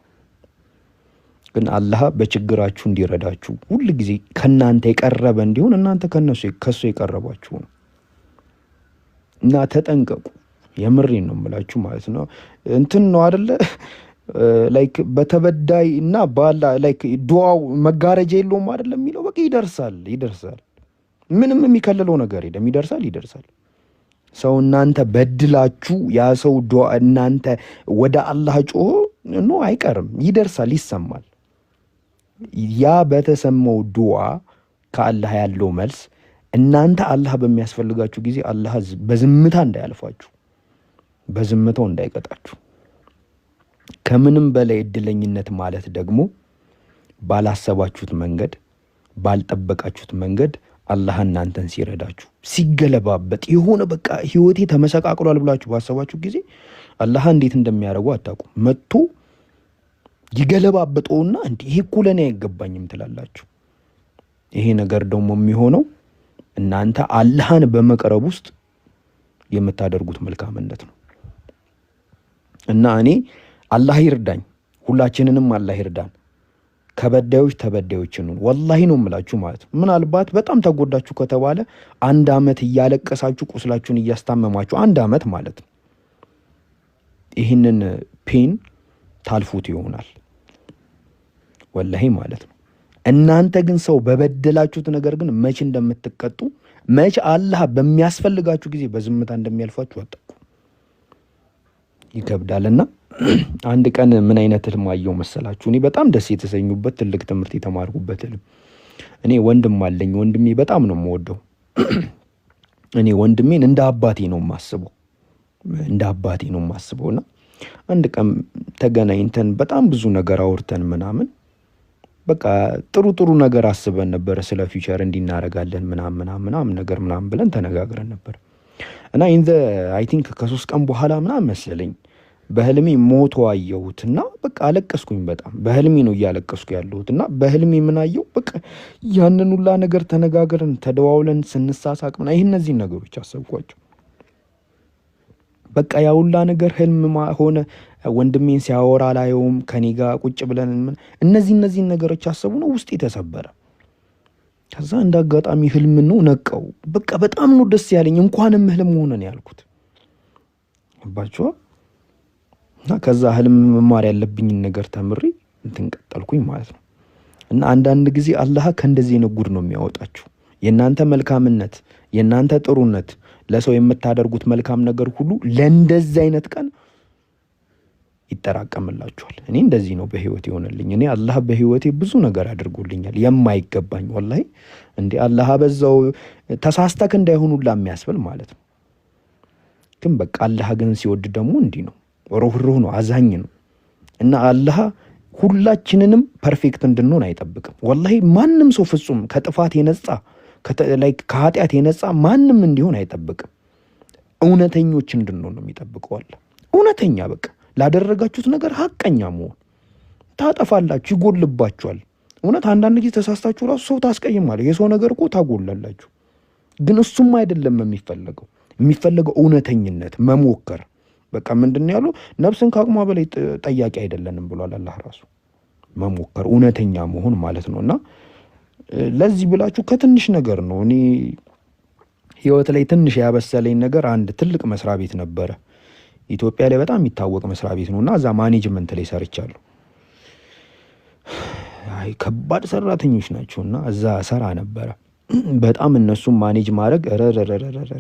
ግን አላህ በችግራችሁ እንዲረዳችሁ ሁሉ ጊዜ ከናንተ የቀረበ እንዲሆን እናንተ ከሱ የቀረባችሁ ነው እና ተጠንቀቁ። የምሬን ነው የምላችሁ ማለት ነው። እንትን ነው አይደለ ላይክ በተበዳይ እና ባላ ላይክ ዱዓው መጋረጃ የለውም አይደለም የሚለው። በቃ ይደርሳል። ምንም የሚከለለው ነገር የለም። ይደርሳል። ሰው እናንተ በድላችሁ ያ ሰው ዱዓ እናንተ ወደ አላህ ጮሆ ነው አይቀርም፣ ይደርሳል፣ ይሰማል። ያ በተሰማው ዱዓ ከአላህ ያለው መልስ እናንተ አላህ በሚያስፈልጋችሁ ጊዜ አላህ በዝምታ እንዳያልፋችሁ፣ በዝምታው እንዳይቀጣችሁ። ከምንም በላይ እድለኝነት ማለት ደግሞ ባላሰባችሁት መንገድ ባልጠበቃችሁት መንገድ አላህ እናንተን ሲረዳችሁ ሲገለባበጥ የሆነ በቃ ህይወቴ ተመሰቃቅሏል ብላችሁ ባሰባችሁ ጊዜ አላህ እንዴት እንደሚያደርጉ አታውቁም። መጥቶ ይገለባበጠውና እንዴ ይሄ እኮ ለኔ አይገባኝም ትላላችሁ። ይሄ ነገር ደግሞ የሚሆነው እናንተ አላህን በመቅረብ ውስጥ የምታደርጉት መልካምነት ነው። እና እኔ አላህ ይርዳኝ፣ ሁላችንንም አላህ ይርዳን። ከበዳዮች ተበዳዮችን ነው ወላሂ ነው የምላችሁ ማለት ነው። ምናልባት በጣም ተጎዳችሁ ከተባለ 1 አመት እያለቀሳችሁ ቁስላችሁን እያስታመማችሁ 1 አመት ማለት ነው ይህንን ፔን ታልፉት ይሆናል ወላሂ ማለት ነው። እናንተ ግን ሰው በበደላችሁት ነገር ግን መቼ እንደምትቀጡ መቼ አላህ በሚያስፈልጋችሁ ጊዜ በዝምታ እንደሚያልፋችሁ አጣቁ። ይከብዳልና አንድ ቀን ምን አይነት ህልም አየሁ መሰላችሁ? እኔ በጣም ደስ የተሰኙበት ትልቅ ትምህርት የተማርኩበት ህልም። እኔ ወንድም አለኝ። ወንድሜ በጣም ነው የምወደው። እኔ ወንድሜን እንደ አባቴ ነው የማስበውና አንድ ቀን ተገናኝተን በጣም ብዙ ነገር አውርተን ምናምን በቃ ጥሩ ነገር አስበን ነበር። ስለ ፊውቸር እንዲናረጋለን ምናምን ነገር ብለን ተነጋግረን ነበር እና አይ ቲንክ ከ3 ቀን በኋላ ምናምን መሰለኝ በህልሜ ሞቶ አየሁትና በቃ አለቀስኩኝ። በጣም በህልሜ ነው እያለቀስኩ ያለሁትና በህልሜ ምን አየሁ? በቃ ያንን ሁላ ነገር ተነጋግረን ተደዋውለን ስንሳሳቅ እነዚህ ነገሮች አሰብኳቸው። በቃ ያ ሁላ ነገር ህልም ሆነ። ወንድሜን ሲያወራ ላየውም ከኔ ጋር ቁጭ ብለን እነዚህ ነገሮች አሰቡ ነው ውስጥ የተሰበረ። ከዛ እንደ አጋጣሚ ህልም ነው ነቀው። በቃ በጣም ነው ደስ ያለኝ። እንኳንም ህልም ሆነ ነው ያልኩት። አባቸው እና ከዛ ህልም መማር ያለብኝን ነገር ተምሬ ቀጠልኩኝ ማለት ነው። እና አንዳንድ ጊዜ አላህ ከእንደዚህ ነው ጉድ ነው የሚያወጣችሁ። የናንተ መልካምነት የናንተ ጥሩነት ለሰው የምታደርጉት መልካም ነገር ሁሉ ለእንደዚህ አይነት ቀን ይተራቀምላችኋል። እኔ እንደዚህ ነው በህይወቴ ሆነልኝ። እኔ አላህ በህይወቴ ብዙ ነገር አድርጎልኛል የማይገባኝ ወላሂ። እንዴ አላህ በዛው ተሳስተክ እንዳይሆኑላ የሚያስብል ማለት ነው። ግን በቃ አላህ ግን ሲወድ ደግሞ እንዲህ ነው፣ ሩህሩህ ነው፣ አዛኝ ነው። እና አላህ ሁላችንንም ፐርፌክት እንድንሆን አይጠብቅም ወላሂ። ማንም ሰው ፍጹም ከጥፋት የነጻ ከኃጢአት የነጻ ማንም እንዲሆን አይጠብቅም። እውነተኞች እንድንሆን ነው የሚጠብቀው አላህ። እውነተኛ በቃ ላደረጋችሁት ነገር ሐቀኛ መሆን። ታጠፋላችሁ፣ ይጎልባችኋል። እውነት አንዳንድ ጊዜ ተሳስታችሁ ራሱ ሰው ታስቀይማለህ። የሰው ነገር እኮ ታጎላላችሁ። ግን እሱም አይደለም የሚፈለገው። የሚፈልገው እውነተኝነት መሞከር። በቃ ምንድን ያለው ነፍስን ከአቅሟ በላይ ጠያቂ አይደለንም ብሏል አላህ ራሱ። መሞከር እውነተኛ መሆን ማለት ነውና ለዚህ ብላችሁ ከትንሽ ነገር ነው። እኔ ህይወት ላይ ትንሽ ያበሰለኝ ነገር አንድ ትልቅ መስሪያ ቤት ነበረ ኢትዮጵያ ላይ በጣም የሚታወቅ መስሪያ ቤት ነውና እዛ ማኔጅመንት ላይ ሰርቻለሁ። አይ ከባድ ሰራተኞች ናቸውና እዛ ሰራ ነበረ። በጣም እነሱም ማኔጅ ማድረግ ረረረረረ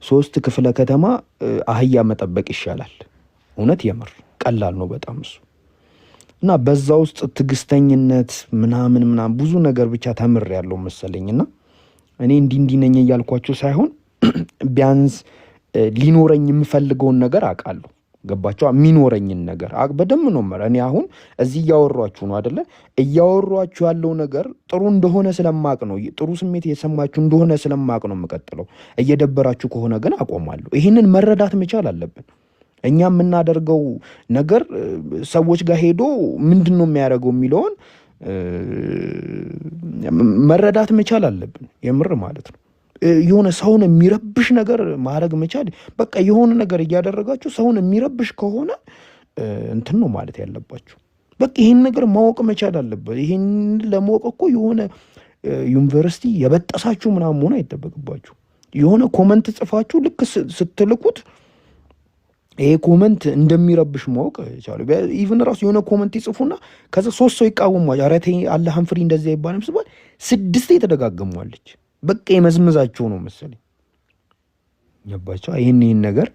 3 ክፍለ ከተማ አህያ መጠበቅ ይሻላል። እውነት የምር ቀላል ነው በጣም እሱ። እና በዛ ውስጥ ትግስተኝነት ምናምን ብዙ ነገር ብቻ ተምሬያለሁ መሰለኝና እኔ እንዲህ ነኝ እያልኳችሁ ሳይሆን ቢያንስ ሊኖረኝ የምፈልገውን ነገር አውቃለሁ። ገባችሁ? የሚኖረኝን ነገር በደንብ ነው ማለት እኔ አሁን እዚህ እያወራችሁ ነው አይደለ? እያወራችሁ ያለው ነገር ጥሩ እንደሆነ ስለማቅ ነው። ጥሩ ስሜት እየሰማችሁ እንደሆነ ስለማቅ ነው የምቀጥለው። እየደበራችሁ ከሆነ ግን አቆማለሁ። ይህንን መረዳት መቻል አለብን። እኛ የምናደርገው ነገር ሰዎች ጋር ሄዶ ምንድን ነው የሚያደርገው የሚለውን መረዳት መቻል አለብን። የምር ማለት ነው። የሆነ ሰውን የሚረብሽ ነገር ማድረግ መቻል በቃ የሆነ ነገር እያደረጋችሁ ሰውን የሚረብሽ ከሆነ እንትን ነው ማለት ያለባችሁ። በቃ ይሄን ነገር ማወቅ መቻል አለበት። ይሄን ለማወቅ እኮ የሆነ ዩኒቨርሲቲ የበጠሳችሁ ምናምን መሆን አይጠበቅባችሁ። የሆነ ኮመንት ጽፋችሁ ልክ ስትልኩት ይሄ ኮመንት እንደሚረብሽ ማወቅ ይቻላል። ኢቭን ራሱ የሆነ ኮመንት ይጽፉና ከዛ 3 ሰው ይቃወማል። ኧረ ተይ አላህን ፍሪ እንደዚህ አይባልም ሲባል 6 ተደጋግሟለች። በቃ የመዝመዛቸው ነው መሰለኝ። ገባችሁ? ይሄን ነገር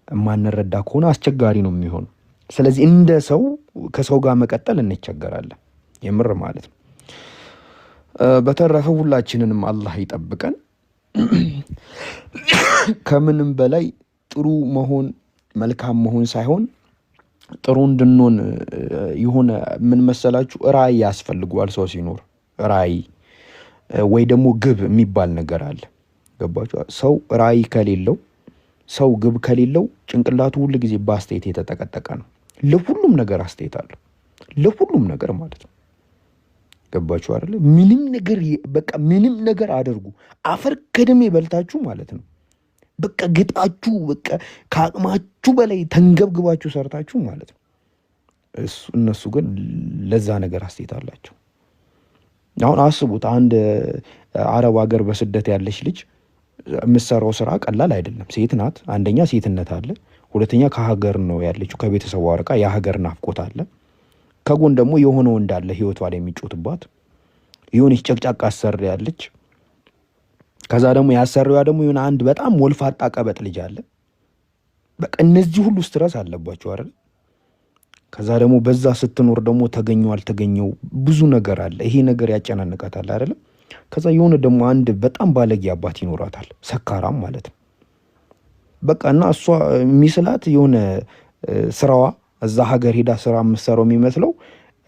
ማንረዳ ከሆነ አስቸጋሪ ነው የሚሆነው። ስለዚህ እንደ ሰው ከሰው ጋር መቀጠል እንቸገራለን። የምር ማለት ነው። በተረፈ ሁላችንንም አላህ ይጠብቀን። ከምንም በላይ ጥሩ መሆን መልካም መሆን ሳይሆን ጥሩ እንድንሆን የሆነ ምን መሰላችሁ ራዕይ ያስፈልገዋል። ሰው ሲኖር ራዕይ ወይ ደግሞ ግብ የሚባል ነገር አለ። ገባችሁ? ሰው ራዕይ ከሌለው ሰው ግብ ከሌለው ጭንቅላቱ ሁሉ ጊዜ በአስተያየት የተጠቀጠቀ ነው። ለሁሉም ነገር አስተያየት አለው። ለሁሉም ነገር ማለት ነው። ገባችሁ አይደል? ምንም ነገር በቃ ምንም ነገር አድርጉ አፈር ከደሜ በልታችሁ ማለት ነው። በቃ ግጣችሁ በቃ ከአቅማችሁ በላይ ተንገብግባችሁ ሰርታችሁ ማለት ነው። እነሱ ግን ለዛ ነገር አስተያየት አላቸው። አሁን አስቡት አንድ አረብ ሀገር በስደት ያለች ልጅ የምትሰራው ስራ ቀላል አይደለም። ሴት ናት። አንደኛ ሴትነት አለ፣ ሁለተኛ ከሀገር ነው ያለችው። ከቤተሰቧ ርቃ የሀገር ናፍቆት አለ። ከጎን ደግሞ የሆነ ወንድ አለ ህይወቷ ላይ የሚጮትባት የሆነች ጨቅጫቃ አሰሪ ያለች። ከዛ ደግሞ ያሰሪዋ ደግሞ የሆነ አንድ በጣም ወልፋጣ ቀበጥ ልጅ አለ። በቃ እነዚህ ሁሉ ስትረስ አለባቸው አይደል? ከዛ ደግሞ በዛ ስትኖር ደግሞ ተገኘው አልተገኘው ብዙ ነገር አለ። ይሄ ነገር ያጨናንቃታል አይደል? ከዛ የሆነ ደግሞ አንድ በጣም ባለጌ አባት ይኖራታል፣ ሰካራም ማለት ነው። በቃ እና እሷ የሚስላት የሆነ ስራዋ እዛ ሀገር ሄዳ ስራ የምትሰራው የሚመስለው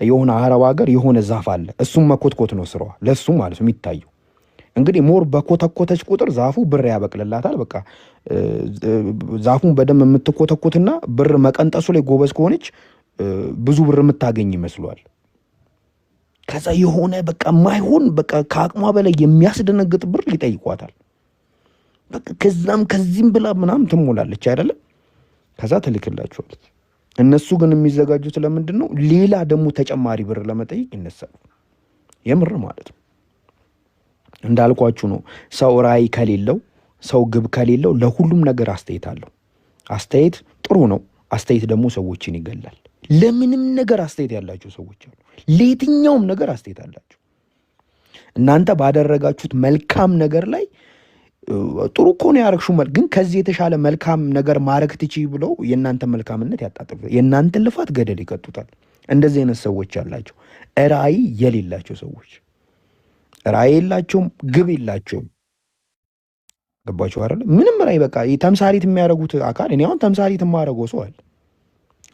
የሆነ አረብ ሀገር የሆነ ዛፍ አለ፣ እሱም መኮትኮት ነው ስራዋ ለሱ ማለት ነው የሚታየው። እንግዲህ ሞር በኮተኮተች ቁጥር ዛፉ ብር ያበቅልላታል። በቃ ዛፉን በደንብ የምትኮተኮትና ብር መቀንጠሱ ላይ ጎበዝ ከሆነች ብዙ ብር የምታገኝ ይመስሏል። ከዛ የሆነ በቃ ማይሆን በቃ ከአቅሟ በላይ የሚያስደነግጥ ብር ይጠይቋታል። በቃ ከዛም ከዚህም ብላ ምናምን ትሞላለች አይደለም? ከዛ ትልክላቸዋለች። እነሱ ግን የሚዘጋጁት ለምንድን ነው? ሌላ ደግሞ ተጨማሪ ብር ለመጠየቅ ይነሳሉ። የምር ማለት ነው። እንዳልኳችሁ ነው። ሰው ራዕይ ከሌለው ሰው ግብ ከሌለው ለሁሉም ነገር አስተያየት አለው። አስተያየት ጥሩ ነው። አስተያየት ደግሞ ሰዎችን ይገላል። ለምንም ነገር አስተያየት ያላቸው ሰዎች አሉ። ለየትኛውም ነገር አስተያየት አላቸው። እናንተ ባደረጋችሁት መልካም ነገር ላይ ጥሩ እኮ ነው ያደረግሽው፣ ግን ከዚህ የተሻለ መልካም ነገር ማድረግ ትችይ ብለው የእናንተ መልካምነት ያጣጥሉታል። የእናንተን ልፋት ገደል ይቀጡታል። እንደዚህ አይነት ሰዎች አላቸው። ራዕይ የሌላቸው ሰዎች ራዕይ የላቸውም፣ ግብ የላቸውም። ገባችሁ አይደል? ምንም ራዕይ በቃ ተምሳሌት የሚያደርጉት አካል እኔ አሁን ተምሳሌት የማደርገው ሰው አለ።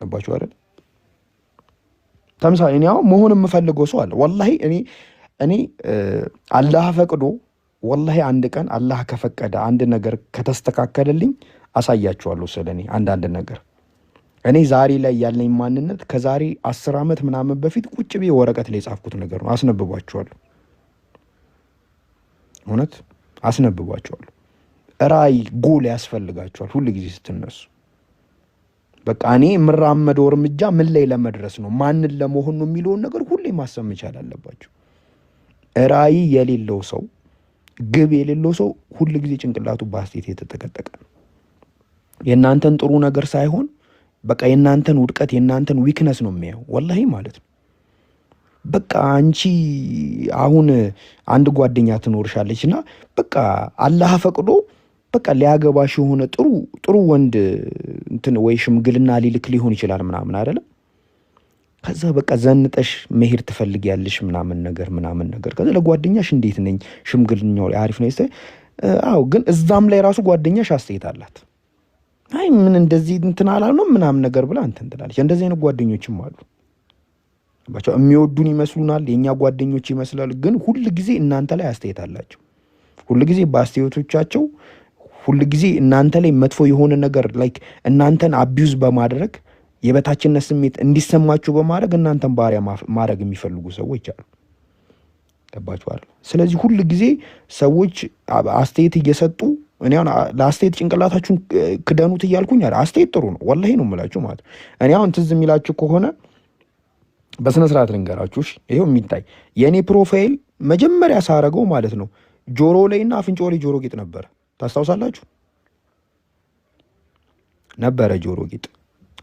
ገባችሁ አይደል? ተምሳሌ እኔ አሁን መሆን የምፈልገው ሰው አለ። ወላሂ እኔ አላህ ፈቅዶ ወላሂ አንድ ቀን አላህ ከፈቀደ አንድ ነገር ከተስተካከለልኝ አሳያችኋለሁ። ስለኔ አንዳንድ ነገር እኔ ዛሬ ላይ ያለኝ ማንነት ከዛሬ 10 ዓመት ምናምን በፊት ቁጭ ብዬ ወረቀት ላይ የጻፍኩት ነገር ነው። አስነብባችኋለሁ። እውነት አስነብባችኋለሁ። ራዕይ ጎል ያስፈልጋችኋል ሁል ጊዜ ስትነሱ። በቃ እኔ የምራመደው እርምጃ ምን ላይ ለመድረስ ነው፣ ማንን ለመሆን ነው የሚለውን ነገር ሁሌ ማሰብ መቻል አለባችሁ። ራዕይ የሌለው ሰው፣ ግብ የሌለው ሰው ሁል ጊዜ ጭንቅላቱ በአስቴት የተጠቀጠቀ ነው። የእናንተን ጥሩ ነገር ሳይሆን በቃ የእናንተን ውድቀት የእናንተን ዊክነስ ነው የሚያየው። ወላሂ ማለት ነው። በቃ አንቺ አሁን አንድ ጓደኛ ትኖርሻለች እና በቃ አላህ ፈቅዶ በቃ ሊያገባሽ የሆነ ጥሩ ወንድ እንትን ወይ ሽምግልና ሊልክ ሊሆን ይችላል ምናምን አይደለም። ከዛ በቃ ዘንጠሽ መሄድ ትፈልጊያለሽ ምናምን ነገር ከዛ ለጓደኛሽ እንዴት ነኝ ሽምግልናው አሪፍ ነው ይስተይ አዎ፣ ግን እዛም ላይ ራሱ ጓደኛሽ አስተያየት አላት። አይ ምን እንደዚህ እንትን አላልነው ምናምን ነገር ብላ እንትን ትላለች። እንደዚህ አይነት ጓደኞችም አሉ። ባቻ የሚወዱን ይመስሉናል፣ የኛ ጓደኞች ይመስላሉ፣ ግን ሁል ጊዜ እናንተ ላይ አስተያየት አላቸው። ሁል ጊዜ በአስተያየቶቻቸው ሁል ጊዜ እናንተ ላይ መጥፎ የሆነ ነገር ላይክ እናንተን አቢዩዝ በማድረግ የበታችነት ስሜት እንዲሰማችሁ በማድረግ እናንተን ባሪያ ማድረግ የሚፈልጉ ሰዎች አሉ። ገባችኋል? ስለዚህ ሁል ጊዜ ሰዎች አስተያየት እየሰጡ እኔ አሁን ለአስተያየት ጭንቅላታችሁን ክደኑት እያልኩኝ አይደል። አስተያየት ጥሩ ነው፣ ወላሂ ነው የምላችሁ ማለት ነው። እኔ አሁን ትዝ የሚላችሁ ከሆነ በስነ ስርዓት ልንገራችሁ። እሺ ይሄው የሚታይ የኔ ፕሮፋይል መጀመሪያ ሳረገው ማለት ነው ጆሮ ላይና አፍንጮ ላይ ጆሮ ጌጥ ነበረ። ታስታውሳላችሁ? ነበረ ጆሮ ጌጥ፣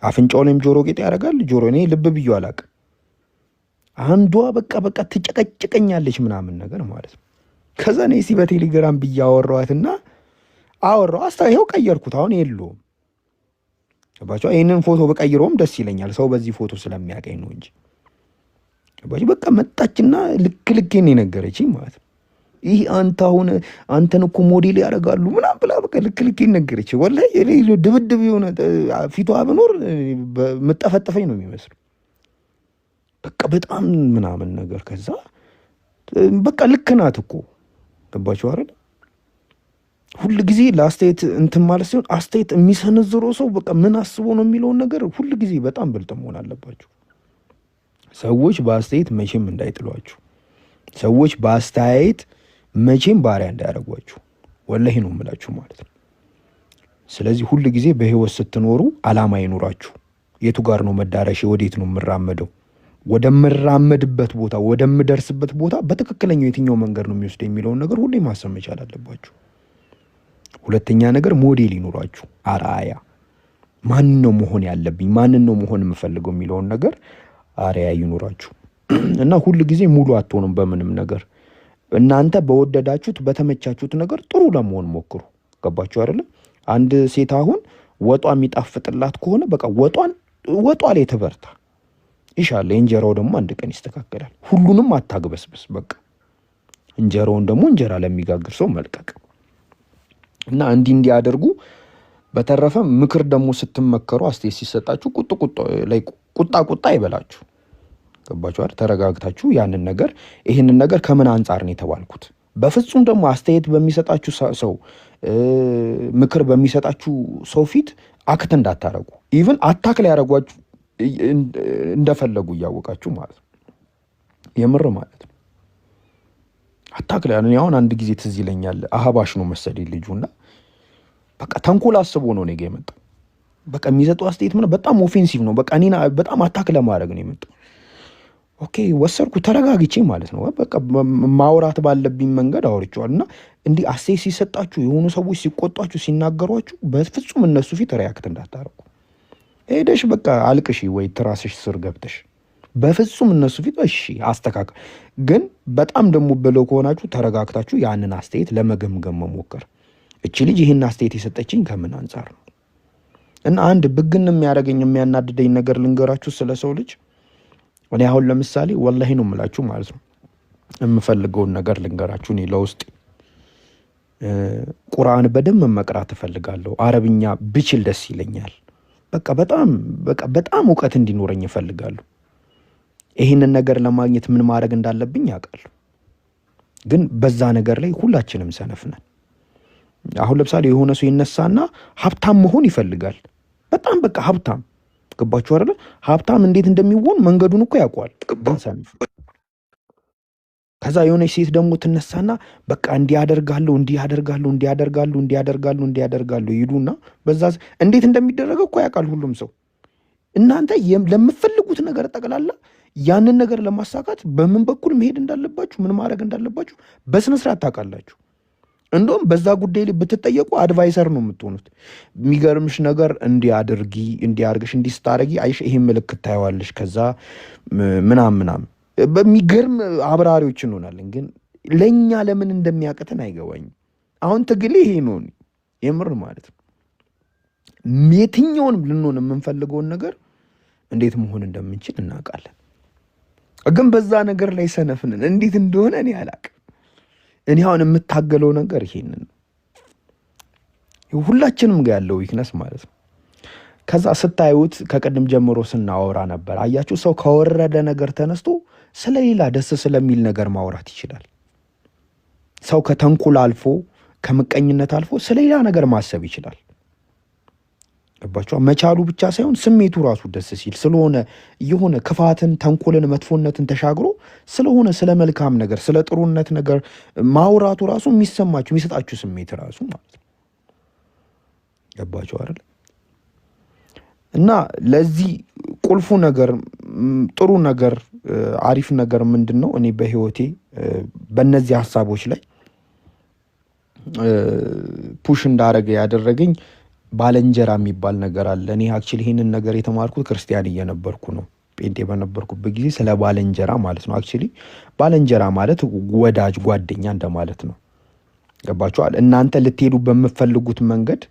አፍንጮ ላይም ጆሮ ጌጥ ያደርጋል። ጆሮ እኔ ልብ ብዬ አላውቅም። አንዷ በቃ ትጨቀጭቀኛለች ምናምን ነገር ማለት ነው። ከዛ እኔ በቴሌግራም ብዬ አወራኋትና ይኸው ቀየርኩት። አሁን የለውም። ገባችሁ? ይህንን ፎቶ በቀይረውም ደስ ይለኛል፣ ሰው በዚህ ፎቶ ስለሚያቀኝ ነው እንጂ። ገባችሁ? በቃ መጣችና ልኬን የነገረችኝ ማለት ነው። ይህ አንተን እኮ ሞዴል ያደርጋሉ ምናምን ብላ በቃ ልኬን ነገረች። ወላሂ ድብድብ የሆነ ፊቷ ብኖር የምጠፈጠፈኝ ነው የሚመስለው። በቃ በጣም ምናምን ነገር። ከዛ በቃ ልክ ናት እኮ። ገባችሁ አይደል? ሁል ጊዜ ለአስተያየት እንትን ማለት ሲሆን አስተያየት የሚሰነዝረው ሰው በቃ ምን አስቦ ነው የሚለውን ነገር ሁል ጊዜ በጣም ብልጥ መሆን አለባችሁ። ሰዎች በአስተያየት መቼም እንዳይጥሏችሁ፣ ሰዎች በአስተያየት መቼም ባሪያ እንዳያደርጓችሁ፣ ወላሂ ነው የምላችሁ ማለት ነው። ስለዚህ ሁል ጊዜ በህይወት ስትኖሩ አላማ ይኑራችሁ። የቱ ጋር ነው መዳረሻ? ወዴት ነው የምራመደው? ወደምራመድበት ቦታ ወደምደርስበት ቦታ በትክክለኛው የትኛው መንገድ ነው የሚወስደው የሚለውን ነገር ሁሌ ማሰብ መቻል አለባችሁ። ሁለተኛ ነገር ሞዴል ይኑራችሁ፣ አርአያ። ማንን ነው መሆን ያለብኝ፣ ማንን ነው መሆን የምፈልገው የሚለውን ነገር አርአያ ይኑራችሁ እና ሁል ጊዜ ሙሉ አትሆኑም በምንም ነገር። እናንተ በወደዳችሁት በተመቻችሁት ነገር ጥሩ ለመሆን ሞክሩ። ገባችሁ አይደለ? አንድ ሴት አሁን ወጧ የሚጣፍጥላት ከሆነ በቃ ወጧ ላይ ትበርታ ይሻለ። እንጀራው ደግሞ አንድ ቀን ይስተካከላል። ሁሉንም አታግበስብስ። በቃ እንጀራውን ደግሞ እንጀራ ለሚጋግር ሰው መልቀቅ እና እንዲህ አድርጉ። በተረፈ ምክር ደግሞ ስትመከሩ አስተያየት ሲሰጣችሁ ቁጣ ይበላችሁ። ገባችሁ አይደል? ተረጋግታችሁ ያንን ነገር ይሄንን ነገር ከምን አንጻር ነው የተባልኩት። በፍጹም ደግሞ አስተያየት በሚሰጣችሁ ሰው ምክር በሚሰጣችሁ ሰው ፊት አክት እንዳታረጉ። ኢቭን አታክ ሊያረጓችሁ እንደፈለጉ እያወቃችሁ ማለት ነው። የምር ማለት ነው። አታክ ላይ አሁን አንድ ጊዜ ትዝ ይለኛል። አህባሽ ነው መሰለኝ ልጁና በቃ ተንኮል አስቦ ነው ነገ የመጣው። በቃ የሚሰጠው አስተያየት ምን በጣም ኦፌንሲቭ ነው። በቃ እኔና በጣም አታክ ለማድረግ ነው የመጣው። ኦኬ ወሰርኩ ተረጋግቼ ማለት ነው። በቃ ማውራት ባለብኝ መንገድ አውርቼዋለሁ። እና እንዲህ አስተያየት ሲሰጣችሁ የሆኑ ሰዎች ሲቆጧችሁ ሲናገሯችሁ በፍጹም እነሱ ፊት ሪያክት እንዳታረጉ። ሄደሽ በቃ አልቅሺ ወይ ትራስሽ ስር ገብተሽ በፍጹም እነሱ ፊት እሺ አስተካክል። ግን በጣም ደግሞ ብለው ከሆናችሁ ተረጋግታችሁ ያንን አስተያየት ለመገምገም መሞከር። እቺ ልጅ ይህን አስተያየት የሰጠችኝ ከምን አንጻር ነው? እና አንድ ብግን የሚያደርገኝ የሚያናድደኝ ነገር ልንገራችሁ ስለ ሰው ልጅ። እኔ አሁን ለምሳሌ ወላሂ ነው የምላችሁ ማለት ነው የምፈልገውን ነገር ልንገራችሁ። እኔ ለውስጥ ቁርአን በደንብ መቅራት እፈልጋለሁ። አረብኛ ብችል ደስ ይለኛል። በጣም እውቀት እንዲኖረኝ እፈልጋለሁ። ይህንን ነገር ለማግኘት ምን ማድረግ እንዳለብኝ ያውቃሉ። ግን በዛ ነገር ላይ ሁላችንም ሰነፍ ነን። አሁን ለምሳሌ የሆነ ሰው ይነሳና ሀብታም መሆን ይፈልጋል። በጣም ሀብታም። ገባችሁ አይደለ? ሀብታም እንዴት እንደሚሆን መንገዱን እኮ ያውቀዋል። ግን ሰነፍ ከዛ የሆነች ሴት ደግሞ ትነሳና በቃ እንዲያደርጋሉ ይሉና በዛ እንዴት እንደሚደረገው እኮ ያውቃል ሁሉም ሰው። እናንተ ለምትፈልጉት ነገር ጠቅላላ ያንን ነገር ለማሳካት በምን በኩል መሄድ እንዳለባችሁ ምን ማድረግ እንዳለባችሁ በስነ ስርዓት ታውቃላችሁ። እንደውም በዛ ጉዳይ ላይ ብትጠየቁ አድቫይሰር ነው የምትሆኑት። የሚገርምሽ ነገር እንዲያርግሽ እንዲስታረጊ አይሽ ይሄን ምልክት ታየዋለሽ፣ ከዛ ምናምን በሚገርም አብራሪዎች እንሆናለን። ግን ለኛ ለምን እንደሚያቅተን አይገባኝም። አሁን ትግል ይሄ ነው የምር ማለት ነው። የትኛውንም ልንሆን የምንፈልገውን ነገር እንዴት መሆን እንደምንችል እናውቃለን። ግን በዛ ነገር ላይ ሰነፍንን እንዴት እንደሆነ እኔ አላቅም። እኔ አሁን የምታገለው ነገር ይሄንን ሁላችንም ጋር ያለው ዊክነስ ማለት ነው። ከዛ ስታዩት ከቀድም ጀምሮ ስናወራ ነበር። አያችሁ ሰው ከወረደ ነገር ተነስቶ ስለሌላ ደስ ስለሚል ነገር ማውራት ይችላል። ሰው ከተንኩል አልፎ ከምቀኝነት አልፎ ስለሌላ ነገር ማሰብ ይችላል። ገባችሁ? መቻሉ ብቻ ሳይሆን ስሜቱ ራሱ ደስ ሲል ስለሆነ የሆነ ክፋትን፣ ተንኮልን፣ መጥፎነትን ተሻግሮ ስለሆነ ስለ መልካም ነገር ስለ ጥሩነት ነገር ማውራቱ ራሱ የሚሰጣችሁ ስሜት ራሱ ማለት ነው። ገባችሁ አይደል? እና ለዚህ ቁልፉ ነገር ጥሩ ነገር አሪፍ ነገር ምንድን ነው? እኔ በህይወቴ በእነዚህ ሀሳቦች ላይ ፑሽ እንዳረገ ያደረገኝ ባለንጀራ የሚባል ነገር አለ። እኔ አክቹሊ ይህንን ነገር የተማርኩት ክርስቲያን እየነበርኩ ነው። ጴንጤ በነበርኩበት ጊዜ ስለ ባለንጀራ ማለት ነው። አክቹሊ ባለንጀራ ማለት ወዳጅ ጓደኛ እንደማለት ነው። ገባችኋል? እናንተ ልትሄዱ በምትፈልጉት መንገድ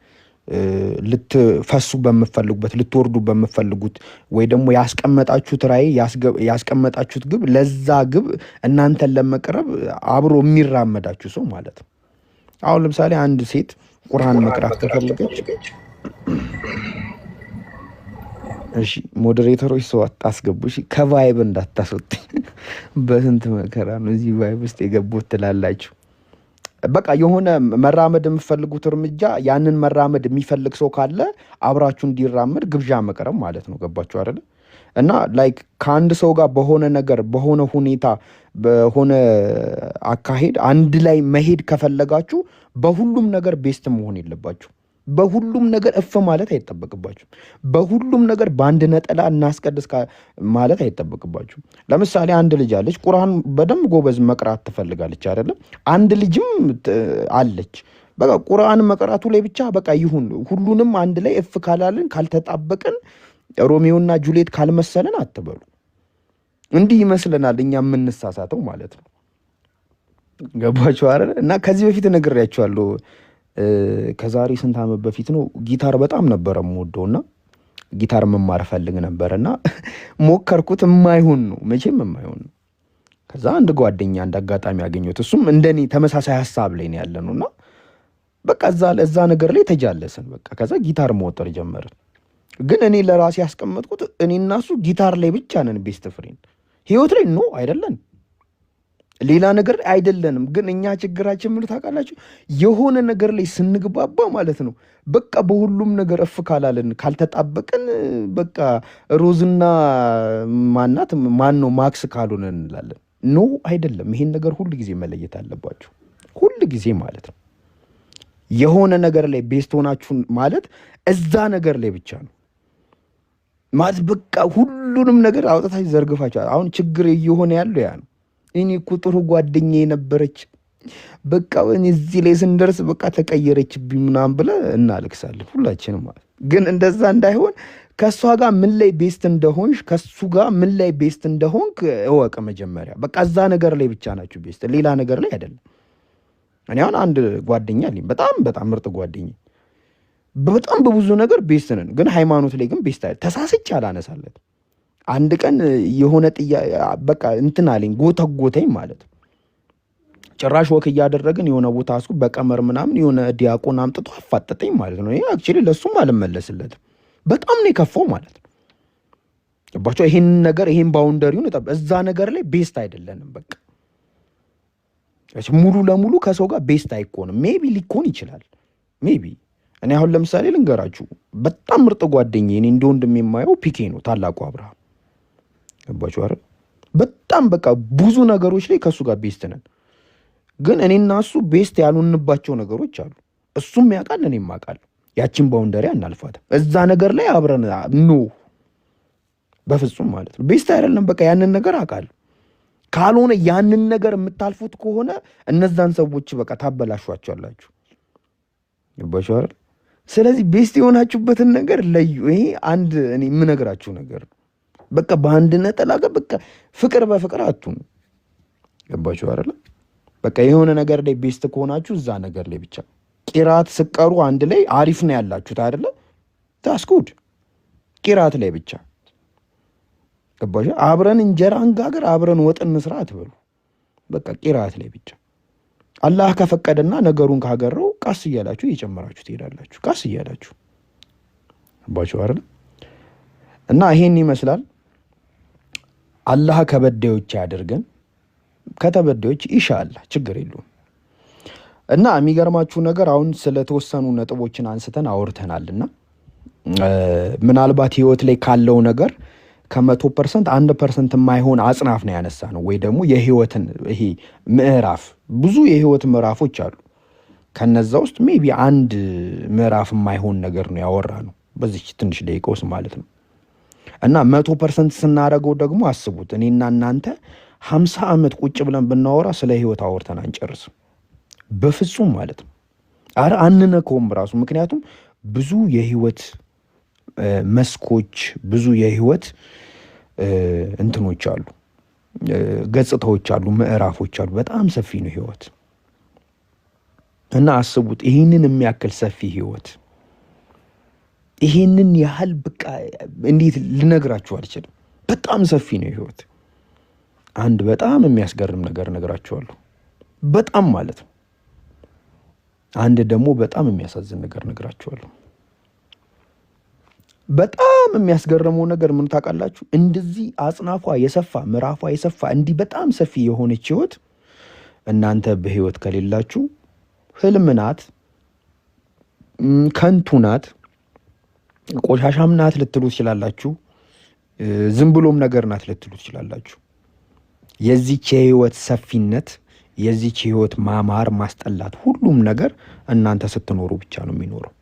ልትፈሱ በምትፈልጉበት ልትወርዱ በምትፈልጉት ወይ ደግሞ ያስቀመጣችሁት ራዕይ ያስቀመጣችሁት ግብ ለዛ ግብ እናንተን ለመቅረብ አብሮ የሚራመዳችሁ ሰው ማለት ነው። አሁን ለምሳሌ አንድ ሴት ቁርአን መቅራት ከፈለገች እሺ ሞዴሬተሮች ሰው አታስገቡ እሺ፣ ከቫይብ እንዳታስወጥ። በስንት መከራ ነው እዚህ ቫይብ ውስጥ የገቡት ትላላችሁ። በቃ የሆነ መራመድ የምትፈልጉት እርምጃ ያንን መራመድ የሚፈልግ ሰው ካለ አብራችሁ እንዲራመድ ግብዣ መቅረብ ማለት ነው። ገባችሁ አይደል? እና ላይክ ከአንድ ሰው ጋር በሆነ ነገር በሆነ ሁኔታ በሆነ አካሄድ አንድ ላይ መሄድ ከፈለጋችሁ በሁሉም ነገር ቤስት መሆን የለባችሁ። በሁሉም ነገር እፍ ማለት አይጠበቅባችሁ። በሁሉም ነገር በአንድ ነጠላ እናስቀድስ ማለት አይጠበቅባችሁ። ለምሳሌ አንድ ልጅ አለች፣ ቁርአን በደንብ ጎበዝ መቅራት ትፈልጋለች አይደለም? አንድ ልጅም አለች። በቃ ቁርአን መቅራቱ ላይ ብቻ በቃ ይሁን። ሁሉንም አንድ ላይ እፍ ካላልን ካልተጣበቅን ሮሚዮና ጁሊየት ካልመሰለን አትበሉ። እንዲህ ይመስለናል እኛ የምንሳሳተው ማለት ነው። ገባችሁ አይደል? እና ከዚህ በፊት ነግሬያችኋለሁ። ከዛሬ ስንት ዓመት በፊት ነው ጊታር በጣም ነበረ የምወደውና ጊታር መማር ፈልግ ነበርና ሞከርኩት። የማይሆን ነው መቼም የማይሆን ነው። ከዛ አንድ ጓደኛ አንድ አጋጣሚ ያገኘሁት እሱም እንደኔ ተመሳሳይ ሐሳብ ላይ ነው ያለነውና በቃ እዛ ነገር ላይ ተጃለስን። በቃ ከዛ ጊታር መወጠር ጀመርን። ግን እኔ ለራሴ ያስቀመጥኩት እኔና እሱ ጊታር ላይ ብቻ ነን ቤስት ፍሬንድ። ህይወት ላይ ነው አይደለን፣ ሌላ ነገር አይደለንም። ግን እኛ ችግራችን ምን ታውቃላችሁ? የሆነ ነገር ላይ ስንግባባ ማለት ነው በቃ በሁሉም ነገር እፍ ካላለን ካልተጣበቅን በቃ ሮዝና ማን ነው ማክስ ካልሆነ እንላለን። ኖ አይደለም። ይሄን ነገር ሁሉ ጊዜ መለየት አለባችሁ። ሁሉ ጊዜ ማለት ነው የሆነ ነገር ላይ ቤስት ሆናችሁ ማለት እዛ ነገር ላይ ብቻ ነው ማለት በቃ ሁሉንም ነገር አውጥታችሁ ዘርግፋችሁ። አሁን ችግር እየሆነ ያለው ያ ነው። እኔ እኮ ጥሩ ጓደኛዬ ነበረች፣ በቃ እዚህ ላይ ስንደርስ በቃ ተቀየረችብኝ ምናምን ብለን እናልቅሳለን ሁላችንም ማለት። ግን እንደዛ እንዳይሆን ከእሷ ጋር ምን ላይ ቤስት እንደሆንሽ ከሱ ጋር ምን ላይ ቤስት እንደሆንክ እወቅ መጀመሪያ። በቃ እዛ ነገር ላይ ብቻ ናችሁ ቤስት፣ ሌላ ነገር ላይ አይደለም። እኔ አሁን አንድ ጓደኛ አለኝ፣ በጣም ምርጥ ጓደኛ፣ በጣም በብዙ ነገር ቤስት ነን። ግን ሃይማኖት ላይ ግን ቤስት ተሳስቼ አላነሳለት። አንድ ቀን የሆነ በቃ እንትን አለኝ ጎተጎተኝ ማለት ጭራሽ ወክ እያደረግን የሆነ ቦታ አስኩ በቀመር ምናምን የሆነ ዲያቆን አምጥቶ አፋጠጠኝ ማለት ነው። አክቹሊ ለሱም አልመለስለትም። በጣም ነው የከፋው ማለት ነው። ገባችሁ? ይሄን ባውንደሪውን እዛ ነገር ላይ ቤስት አይደለንም። በቃ ሙሉ ለሙሉ ከሰው ጋር ቤስት አይኮንም። ሜቢ ሊኮን ይችላል ሜቢ። እኔ አሁን ለምሳሌ ልንገራችሁ፣ በጣም ምርጥ ጓደኛዬ እኔ እንደ ወንድም የማየው ፒኬ ነው፣ ታላቁ አብርሃም። ገባችሁ አይደል? በጣም በቃ ብዙ ነገሮች ላይ ከሱ ጋር ቤስት ነን። ግን እኔና እሱ ቤስት ያልሆንባቸው ነገሮች አሉ። እሱም ያውቃል፣ እኔም አውቃለሁ። ያችን ባውንደሪ አናልፋትም። እዛ ነገር ላይ አብረን ኖ በፍጹም ማለት ነው። ቤስት አይደለም። በቃ ያንን ነገር አውቃለሁ። ካልሆነ ያንን ነገር የምታልፉት ከሆነ እነዛን ሰዎች በቃ ታበላሿቸዋላችሁ። ይባሻል። ስለዚህ ቤስት የሆናችሁበትን ነገር ለዩ። ይሄ አንድ እኔ የምነግራችሁ ነገር ነው። በቃ በአንድ ነጠላ በቃ ፍቅር በፍቅር አትሁኑ። ገባችሁ አይደል? በቃ የሆነ ነገር ላይ ቤስት ከሆናችሁ እዛ ነገር ላይ ብቻ ቂራት ስቀሩ አንድ ላይ አሪፍ ነው ያላችሁት አይደለ? ታስኩድ ቂራት ላይ ብቻ ገባችሁ? አብረን እንጀራ እንጋገር፣ አብረን ወጥ እንስራ አትበሉ። በቃ ቂራት ላይ ብቻ አላህ ከፈቀደና ነገሩን ካገረው ቀስ እያላችሁ እየጨመራችሁ ትሄዳላችሁ። ቀስ እያላችሁ ገባችሁ አይደል? እና ይሄን ይመስላል። አላህ ከበዳዮች ያድርገን፣ ከተበዳዮች ኢንሻአላህ ችግር የለውም። እና የሚገርማችሁ ነገር አሁን ስለተወሰኑ ነጥቦችን አንስተን አውርተናልና ምናልባት ህይወት ላይ ካለው ነገር ከ100% 1% የማይሆን አጽናፍ ነው ያነሳ ነው፣ ወይ ደግሞ የህይወትን ይሄ ምዕራፍ ብዙ የህይወት ምዕራፎች አሉ። ከነዛ ውስጥ ሜቢ አንድ ምዕራፍ የማይሆን ነገር ነው ያወራ ነው በዚህ ትንሽ ደቂቃ ውስጥ ማለት ነው። እና 100% ስናደርገው ደግሞ አስቡት፣ እኔና እናንተ 50 ዓመት ቁጭ ብለን ብናወራ ስለ ህይወት አወርተን አንጨርስም በፍጹም ማለት ነው። አረ አንነከውም ራሱ። ምክንያቱም ብዙ የህይወት መስኮች፣ ብዙ የህይወት እንትኖች አሉ፣ ገጽታዎች አሉ፣ ምዕራፎች አሉ። በጣም ሰፊ ነው ህይወት። እና አስቡት ይህንን የሚያክል ሰፊ ህይወት፣ ይህንን ያህል በቃ እንዴት ልነግራችሁ አልችልም። በጣም ሰፊ ነው ህይወት። አንድ በጣም የሚያስገርም ነገር እነግራችኋለሁ። በጣም ማለት ነው። አንድ ደግሞ በጣም የሚያሳዝን ነገር እነግራችኋለሁ። በጣም የሚያስገርመው ነገር ምን ታውቃላችሁ? እንደዚህ አጽናፏ የሰፋ ምዕራፏ የሰፋ እንዲህ በጣም ሰፊ የሆነች ህይወት እናንተ በህይወት ከሌላችሁ ህልም ናት፣ ከንቱ ናት፣ ቆሻሻም ናት ልትሉ ትችላላችሁ። ዝም ብሎም ነገር ናት ልትሉ ትችላላችሁ። የዚች የህይወት ሰፊነት፣ የዚች ህይወት ማማር፣ ማስጠላት፣ ሁሉም ነገር እናንተ ስትኖሩ ብቻ ነው የሚኖረው።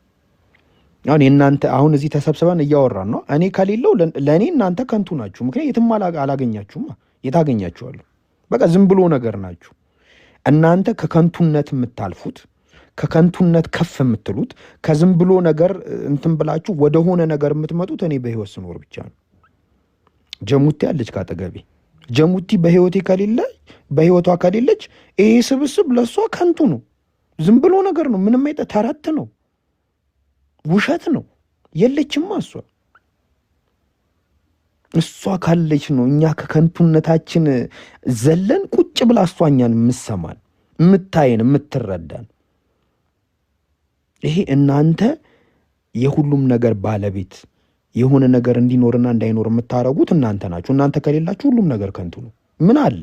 አሁን እናንተ አሁን እዚህ ተሰብስበን እያወራን ነው። እኔ ከሌለው ለእኔ እናንተ ከንቱ ናችሁ። ምክንያቱም የትም አላገኛችሁም። የታገኛችኋለሁ? በቃ ዝም ብሎ ነገር ናችሁ። እናንተ ከከንቱነት የምታልፉት፣ ከከንቱነት ከፍ የምትሉት፣ ከዝም ብሎ ነገር እንትን ብላችሁ ወደሆነ ነገር የምትመጡት እኔ በህይወት ስኖር ብቻ ነው። ጀሙቲ አለች ካጠገቤ። ጀሙቲ በህይወቷ ከሌለች ይሄ ስብስብ ለእሷ ከንቱ ነው። ዝም ብሎ ነገር ነው። ምንም ተረት ነው፣ ውሸት ነው። የለችማ እሷ ካለች ነው እኛ ከከንቱነታችን ዘለን ቁጭ ብላ እሷ እኛን የምትሰማን፣ የምታየን፣ የምትረዳን። ይሄ እናንተ የሁሉም ነገር ባለቤት የሆነ ነገር እንዲኖርና እንዳይኖር የምታረጉት እናንተ ናችሁ። እናንተ ከሌላችሁ ሁሉም ነገር ከንቱ ነው። ምን አለ?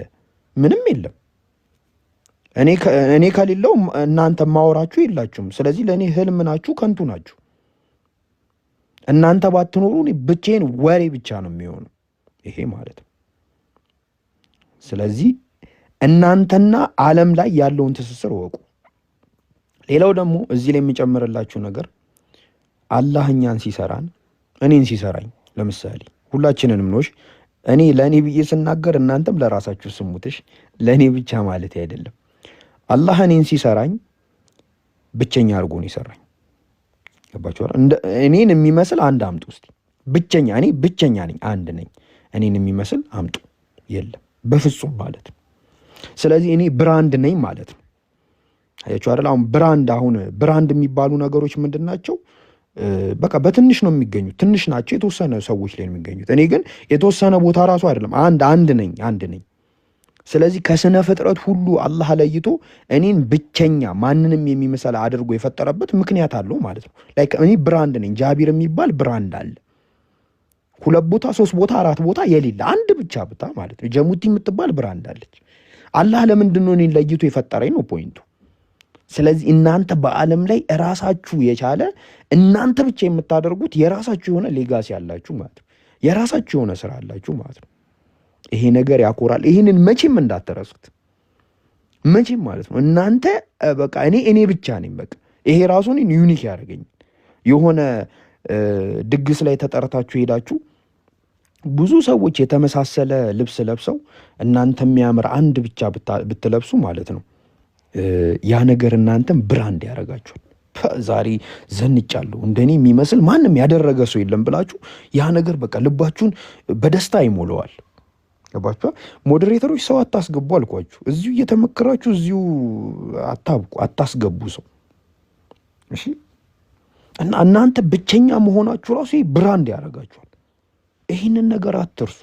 ምንም የለም። እኔ ከሌለው እናንተ ማወራችሁ የላችሁም። ስለዚህ ለእኔ ህልም ናችሁ፣ ከንቱ ናችሁ። እናንተ ባትኖሩ እኔ ብቻዬን ወሬ ብቻ ነው የሚሆነው ይሄ ማለት ነው። ስለዚህ እናንተና ዓለም ላይ ያለውን ትስስር ወቁ። ሌላው ደግሞ እዚህ ላይ የሚጨምርላችሁ ነገር አላህ እኛን ሲሰራን፣ እኔን ሲሰራኝ ለምሳሌ ሁላችንንም ነው። እኔ ለእኔ ብዬ ስናገር እናንተም ለራሳችሁ ስሙትሽ። ለእኔ ብቻ ማለት አይደለም። አላህ እኔን ሲሰራኝ ብቸኛ አድርጎ ነው ይሰራኝ። ገባችኋል? እኔን የሚመስል አንድ አምጡ እስቲ። ብቸኛ፣ እኔ ብቸኛ ነኝ፣ አንድ ነኝ። እኔን የሚመስል አምጡ። የለም በፍጹም ማለት ነው። ስለዚህ እኔ ብራንድ ነኝ ማለት ነው። አያችሁ አይደል? አሁን ብራንድ የሚባሉ ነገሮች ምንድን ናቸው? በቃ በትንሽ ነው የሚገኙት። ትንሽ ናቸው፣ የተወሰነ ሰዎች ላይ ነው የሚገኙት። እኔ ግን የተወሰነ ቦታ ራሱ አይደለም፣ አንድ ነኝ። ስለዚህ ከስነ ፍጥረት ሁሉ አላህ ለይቶ እኔን ብቸኛ ማንንም የሚመስል አድርጎ የፈጠረበት ምክንያት አለው ማለት ነው። ላይክ እኔ ብራንድ ነኝ። ጃቢር የሚባል ብራንድ አለ። 2 ቦታ 3 ቦታ 4 ቦታ የሌለ አንድ ብቻ ብታ ማለት ነው። ጀሙቲ የምትባል ብራንድ አለች። አላህ ለምንድን ነው እኔን ለይቶ የፈጠረኝ ነው ፖይንቱ። ስለዚህ እናንተ በዓለም ላይ ራሳችሁ የቻለ እናንተ ብቻ የምታደርጉት የራሳችሁ የሆነ ሌጋሲ አላችሁ ማለት ነው። የራሳችሁ የሆነ ስራ አላችሁ ማለት ነው። ይሄ ነገር ያኮራል። ይህንን መቼም እንዳትረሱት፣ መቼም ማለት ነው። እናንተ በቃ እኔ ብቻ ነኝ። በቃ ይሄ ራሱን ዩኒክ ያደርገኝ። የሆነ ድግስ ላይ ተጠርታችሁ ሄዳችሁ ብዙ ሰዎች የተመሳሰለ ልብስ ለብሰው እናንተ የሚያምር አንድ ብቻ ብትለብሱ ማለት ነው ያ ነገር እናንተም ብራንድ ያደርጋችኋል። ዛሬ ዘንጫለሁ እንደኔ የሚመስል ማንም ያደረገ ሰው የለም ብላችሁ ያ ነገር በቃ ልባችሁን በደስታ ይሞላዋል። ገባችሁ? ሞዴሬተሮች ሰው አታስገቡ አልኳችሁ። እዚሁ እየተመከራችሁ እዚሁ አታስገቡ ሰው። እሺ። እና እናንተ ብቸኛ መሆናችሁ ራሱ ብራንድ ያደርጋችኋል። ይህንን ነገር አትርሱ።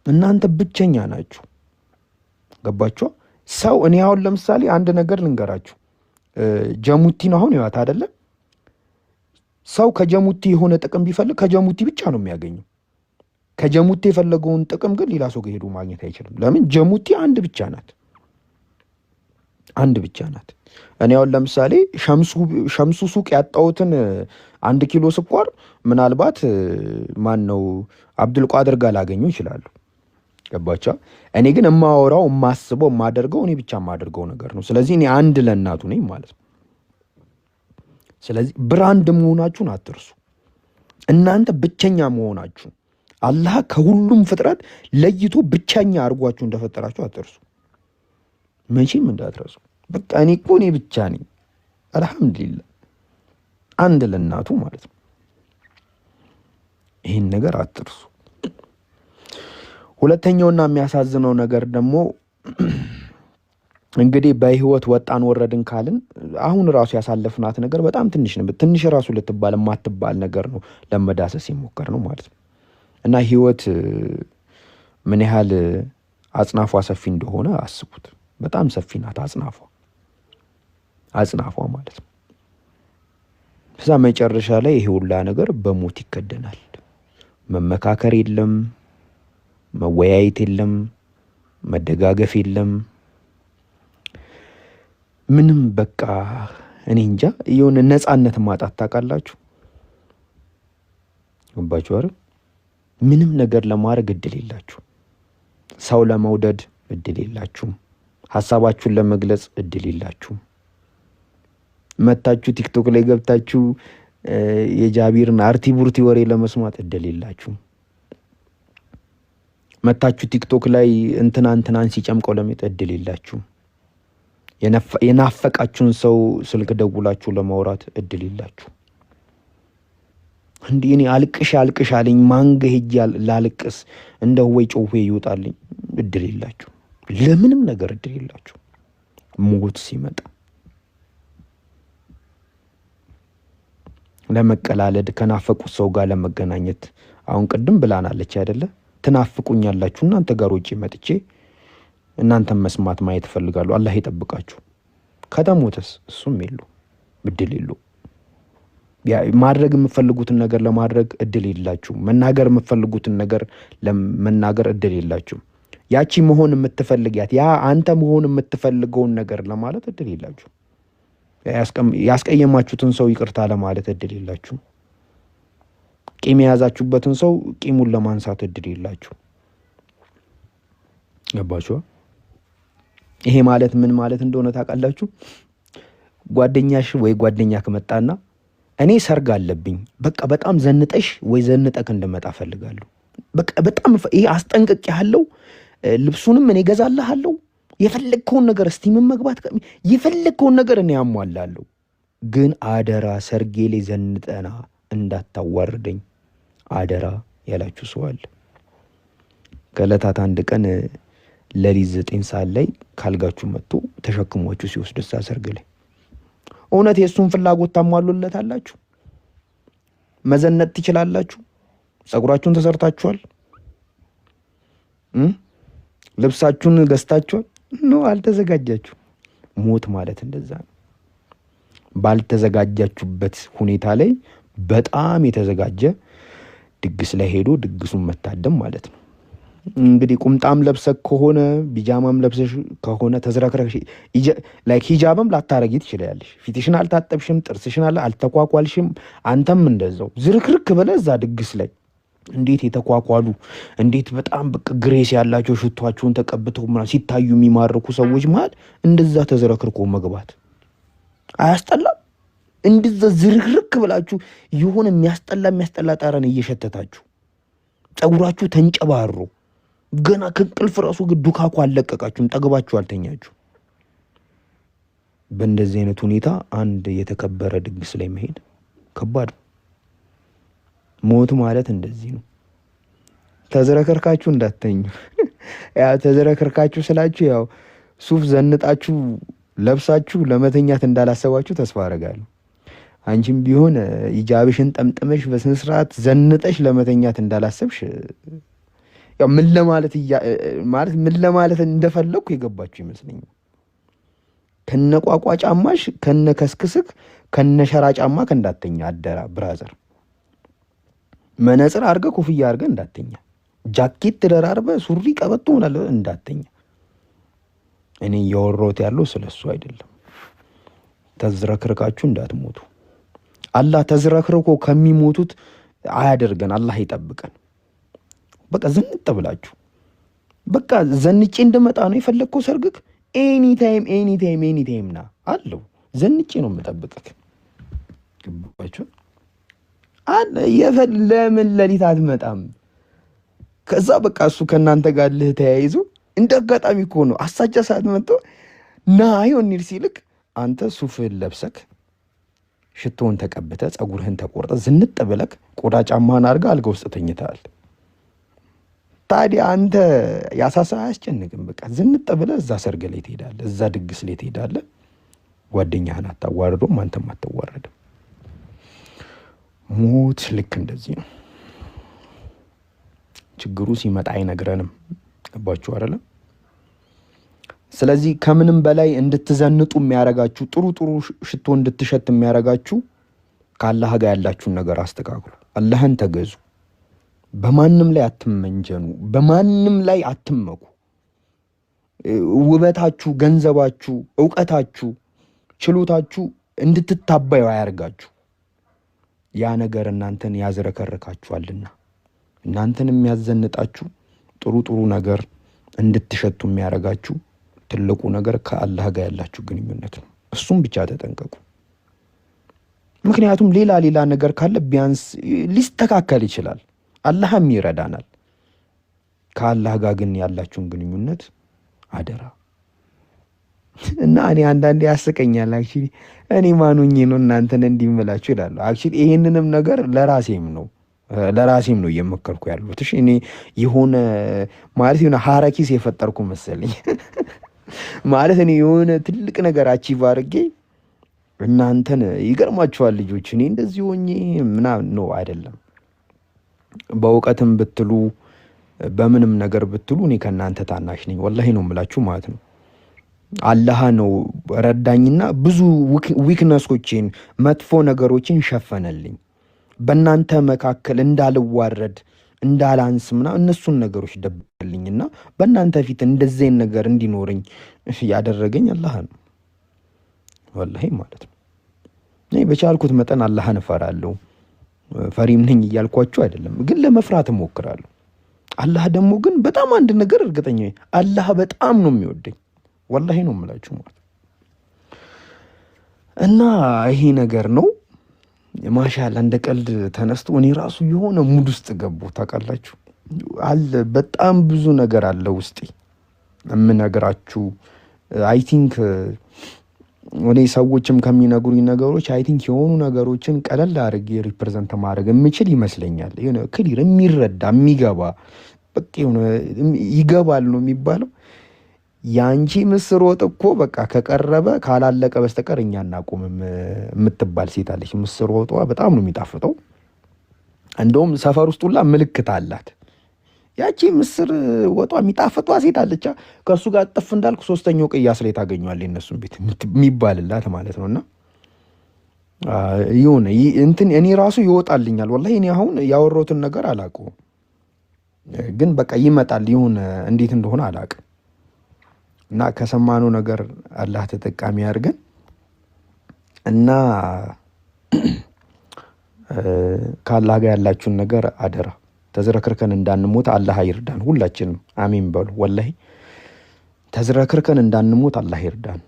እናንተ ብቸኛ ናችሁ። ገባችሁ? ሰው እኔ አሁን ለምሳሌ አንድ ነገር ልንገራችሁ። ጀሙቲን አሁን ይዋት አይደለ? ሰው ከጀሙቲ የሆነ ጥቅም ቢፈልግ ከጀሙቲ ብቻ ነው የሚያገኘው። ከጀሙቲ የፈለገውን ጥቅም ግን ሌላ ሰው ጋር ሄዶ ማግኘት አይችልም። ለምን? ጀሙቲ አንድ ብቻ ናት። እኔ አሁን ለምሳሌ ሸምሱ ሱቅ ያጣሁትን 1 ኪሎ ስኳር ምናልባት ማን ነው አብዱልቃድር ጋር ላገኘው ይችላሉ። ገባቻ? እኔ ግን የማወራው የማስበው የማደርገው እኔ ብቻ የማደርገው ነገር ነው። ስለዚህ እኔ አንድ ለእናቱ ነኝ ማለት ነው። ስለዚህ ብራንድ መሆናችሁን አትርሱ። እናንተ ብቸኛ መሆናችሁ አላህ ከሁሉም ፍጥረት ለይቶ ብቸኛ አድርጓችሁ እንደፈጠራችሁ አትርሱ። መቼም እንዳትረሱ። በቃ እኔ ብቻ ነኝ። አልሐምዱሊላህ አንድ ለእናቱ ማለት ነው። ይህን ነገር አትርሱ። ሁለተኛውና የሚያሳዝነው ነገር ደግሞ እንግዲህ በህይወት ወጣን ወረድን ካልን አሁን ራሱ ያሳለፍናት ነገር በጣም ትንሽ ራሱ ልትባል የማትባል ነገር ነው ለመዳሰስ ይሞከር ነው ማለት ነው። እና ህይወት ምን ያህል አጽናፏ ሰፊ እንደሆነ አስቡት። በጣም ሰፊ ናት አጽናፏ ማለት ነው። ከዛ መጨረሻ ላይ ይሄ ሁላ ነገር በሞት ይከደናል። መመካከር የለም፣ መወያየት የለም፣ መደጋገፍ የለም። ምንም በቃ እኔ እንጃ የሆነ ነፃነት ማጣት ታውቃላችሁ። ገባችሁ አይደል? ምንም ነገር ለማድረግ እድል የላችሁ። ሰው ለመውደድ እድል የላችሁም። ሐሳባችሁን ለመግለጽ እድል የላችሁም። መታችሁ ቲክቶክ ላይ ገብታችሁ የጃቢርን አርቲ ቡርቲ ወሬ ለመስማት እድል የላችሁም። መታችሁ ቲክቶክ ላይ እንትናን ሲጨምቀው ለማየት እድል የላችሁም። የናፈቃችሁን ሰው ስልክ ደውላችሁ ለማውራት እድል የላችሁም። እንዲህ እኔ አልቅሽ አለኝ ማንገ ሄጄ ላልቅስ እንደው ወይ ጮዌ ይወጣልኝ እድል የላችሁ። ለምንም ነገር እድል የላችሁ። ሞት ሲመጣ ለመቀላለድ ከናፈቁት ሰው ጋር ለመገናኘት አሁን ቅድም ብላናለች አይደለ? ትናፍቁኛላችሁ እናንተ ጋር ወጪ መጥቼ እናንተን መስማት ማየት ፈልጋለሁ። አላህ ይጠብቃችሁ። ከተሞተስ እሱም እድል የለው። ማድረግ የምትፈልጉትን ነገር ለማድረግ እድል የላችሁ። መናገር የምትፈልጉትን ነገር ለመናገር እድል የላችሁ። ያቺ መሆን የምትፈልጊያት ያ አንተ መሆን የምትፈልገውን ነገር ለማለት እድል የላችሁ። ያስቀየማችሁትን ሰው ይቅርታ ለማለት እድል የላችሁ። ቂም የያዛችሁበትን ሰው ቂሙን ለማንሳት እድል የላችሁ። ገባችሁ? ይሄ ማለት ምን ማለት እንደሆነ ታውቃላችሁ? ጓደኛሽ ወይ ጓደኛ ከመጣና እኔ ሰርግ አለብኝ በቃ በጣም ዘንጠሽ ወይ ዘንጠክ እንደመጣ ፈልጋለሁ። በቃ በጣም ይሄ አስጠንቅቄሃለሁ። ልብሱንም እኔ ገዛልሃለሁ። የፈለግከውን ነገር ስቲምን መግባት የፈለግከውን ነገር እኔ ያሟላለሁ። ግን አደራ ሰርጌ ላይ ዘንጠና እንዳታዋርደኝ አደራ ያላችሁ ሰው አለ። ከዕለታት አንድ ቀን ለሊት 9 ሰዓት ላይ ካልጋችሁ መጥቶ ተሸክሟችሁ ሲወስድ ሰርግ ላይ እውነት የእሱን ፍላጎት ታሟሉለታላችሁ? መዘነጥ ትችላላችሁ? ጸጉራችሁን ተሰርታችኋል? ልብሳችሁን ገዝታችኋል? ነው አልተዘጋጃችሁ። ሞት ማለት እንደዛ ነው። ባልተዘጋጃችሁበት ሁኔታ ላይ በጣም የተዘጋጀ ድግስ ላይ ሄዶ ድግሱን መታደም ማለት ነው። እንግዲህ ቁምጣም ለብሰህ ከሆነ ቢጃማም ለብሰሽ ከሆነ ተዝረክረሽ ላይክ ሂጃብም ላታረጊ ትችላለሽ። ፊትሽን አልታጠብሽም፣ ጥርስሽን አልተኳኳልሽም። አንተም እንደዛው ዝርክርክ ብለህ እዛ ድግስ ላይ እንዴት የተኳኳሉ እንዴት በጣም በቃ ግሬስ ያላቸው ሽቷቸውን ተቀብተው ምናምን ሲታዩ የሚማርኩ ሰዎች መሃል እንደዛ ተዝረክርኮ መግባት አያስጠላም? እንደዛ ዝርክርክ ብላችሁ የሆነ የሚያስጠላ ጠረን እየሸተታችሁ ጸጉራችሁ ተንጨባሮ ገና ከእንቅልፍ ራሱ ዱካኩ አልለቀቃችሁም፣ ጠግባችሁ አልተኛችሁ። በእንደዚህ አይነት ሁኔታ አንድ የተከበረ ድግስ ላይ መሄድ ከባድ። ሞት ማለት እንደዚህ ነው። ተዝረከርካችሁ እንዳትተኙ። ያው ተዝረከርካችሁ ስላችሁ ያው ሱፍ ዘንጣችሁ ለብሳችሁ ለመተኛት እንዳላሰባችሁ ተስፋ አደርጋለሁ። አንቺም ቢሆን ኢጃብሽን ጠምጥመሽ በስነ ስርዓት ዘንጠሽ ለመተኛት እንዳላሰብሽ ያው ምን ለማለት እንደፈለኩ የገባችሁ ይመስለኛል። ከነቋቋ ጫማሽ ከነከስክስክ ከነሸራ ጫማ እንዳተኛ አደራ ብራዘር። መነጽር አርገ ኮፍያ አርገ እንዳተኛ፣ ጃኬት ደራርበ ሱሪ ቀበቶ ምናለ እንዳተኛ። እኔ እያወራሁት ያለው ስለሱ አይደለም። ተዝረክርካችሁ እንዳትሞቱ። አላህ ተዝረክርኮ ከሚሞቱት አያደርገን፣ አላህ ይጠብቀን። በቃ ዝንጥ ብላችሁ በቃ ዘንጬ እንደመጣ ነው የፈለግከው ሰርግክ ኤኒታይም ና አለው። ዘንጬ ነው የምጠብቅክ። ግባችሁ ለምን ሌሊት አትመጣም? ከዛ በቃ እሱ ከእናንተ ጋር ልህ ተያይዞ እንደ አጋጣሚ እኮ ነው አሳቻ ሰዓት መጥቶ ና ይሆንል ሲልክ አንተ ሱፍህን ለብሰክ ሽቶውን ተቀብተ ጸጉርህን ተቆርጠ ዝንጥ ብለክ ቆዳ ጫማህን አድርጋ አልጋ ውስጥ ተኝተሃል። ታዲያ አንተ ያሳሳ አያስጨንቅም? በቃ ዝንጥ ብለህ እዛ ሰርግ ላይ ትሄዳለህ፣ እዛ ድግስ ላይ ትሄዳለህ። ጓደኛህን አታዋርዶም፣ አንተም አትዋረድም። ሞት ልክ እንደዚህ ነው። ችግሩ ሲመጣ አይነግረንም። ገባችሁ አይደለ? ስለዚህ ከምንም በላይ እንድትዘንጡ የሚያረጋችሁ ጥሩ ሽቶ እንድትሸት የሚያረጋችሁ ከአላህ ጋር ያላችሁን ነገር አስተካክሉ። አላህን ተገዙ። በማንም ላይ አትመንጀኑ። በማንም ላይ አትመኩ። ውበታችሁ፣ ገንዘባችሁ፣ ዕውቀታችሁ፣ ችሎታችሁ እንድትታበዩ አያርጋችሁ። ያ ነገር እናንተን ያዝረከርካችኋልና እናንተን የሚያዘንጣችሁ ጥሩ ነገር እንድትሸቱ የሚያረጋችሁ ትልቁ ነገር ከአላህ ጋር ያላችሁ ግንኙነት ነው። እሱም ብቻ ተጠንቀቁ። ምክንያቱም ሌላ ነገር ካለ ቢያንስ ሊስተካከል ይችላል፣ አላህም ይረዳናል። ከአላህ ጋር ግን ያላችሁን ግንኙነት አደራ። እና እኔ አንዳንዴ ያስቀኛል። አክቹሊ እኔ ማኑኝ ነው እናንተን እንዲምላችሁ ይላሉ። አክቹሊ ይሄንንም ነገር ለራሴም ነው እየመከርኩ ያለሁት። እሺ እኔ የሆነ ሀረኪስ የፈጠርኩ መሰለኝ። ማለት እኔ የሆነ ትልቅ ነገር አቺቭ አድርጌ እናንተን ይገርማችኋል ልጆች እኔ እንደዚህ ሆኜ ምናምን ነው አይደለም። በእውቀትም ብትሉ በምንም ነገር ብትሉ እኔ ከእናንተ ታናሽ ነኝ። ወላሂ ነው የምላችሁ ማለት ነው። አላህ ነው ረዳኝና ብዙ ዊክነሶችን መጥፎ ነገሮችን ሸፈነልኝ። በእናንተ መካከል እንዳልዋረድ እንዳላንስ እነሱን ነገሮች ደብልኝና በእናንተ ፊት እንደዚህ ነገር እንዲኖርኝ ያደረገኝ አላህ ነው። ወላሂ ማለት ነው። እኔ በቻልኩት መጠን አላህን እፈራለሁ። ፈሪም ነኝ እያልኳችሁ አይደለም፣ ግን ለመፍራት እሞክራለሁ። አላህ ደግሞ ግን በጣም አንድ ነገር እርግጠኛ ነኝ፣ አላህ በጣም ነው የሚወደኝ። ወላሂ ነው የምላችሁ ማለት እና ይሄ ነገር ነው። ማሻአላ እንደ ቀልድ ተነስቶ እኔ ራሱ የሆነ ሙድ ውስጥ ገቡ። ታውቃላችሁ አለ በጣም ብዙ ነገር አለ ውስጤ የምነግራችሁ። አይ ቲንክ እኔ ሰዎችም ከሚነግሩኝ ነገሮች አይ ቲንክ የሆኑ ነገሮችን ቀለል አድርጌ ሪፕሬዘንት ማድረግ የምችል ይመስለኛል። የሆነ ክሊር የሚረዳ የሚገባ በቃ የሆነ ይገባል ነው የሚባለው። ያንቺ ምስር ወጥ እኮ በቃ ከቀረበ ካላለቀ በስተቀር እኛ እናቆምም የምትባል ሴት አለች። ምስር ወጧ በጣም ነው የሚጣፍጠው። እንደውም ሰፈር ውስጥ ሁላ ምልክት አላት። ያቺ ምስር ወጧ የሚጣፍጧ ሴት አለች። ከእሱ ጋር ጥፍ እንዳልኩ ሶስተኛው ቅያስ ላይ ታገኘዋለህ የእነሱን ቤት የሚባልላት ማለት ነውና ይሁን እንትን እኔ ራሱ ይወጣልኛል። ወላሂ እኔ አሁን ያወራሁትን ነገር አላውቀውም፣ ግን በቃ ይመጣል። ይሁን እንዴት እንደሆነ አላውቅም። እና ከሰማነው ነገር አላህ ተጠቃሚ ያድርገን። እና ከአላህ ጋር ያላችሁን ነገር አደራ ተዝረክርከን እንዳንሞት አላህ ይርዳን። ሁላችንም አሚን በሉ። ወላሂ ተዝረክርከን እንዳንሞት አላህ ይርዳን።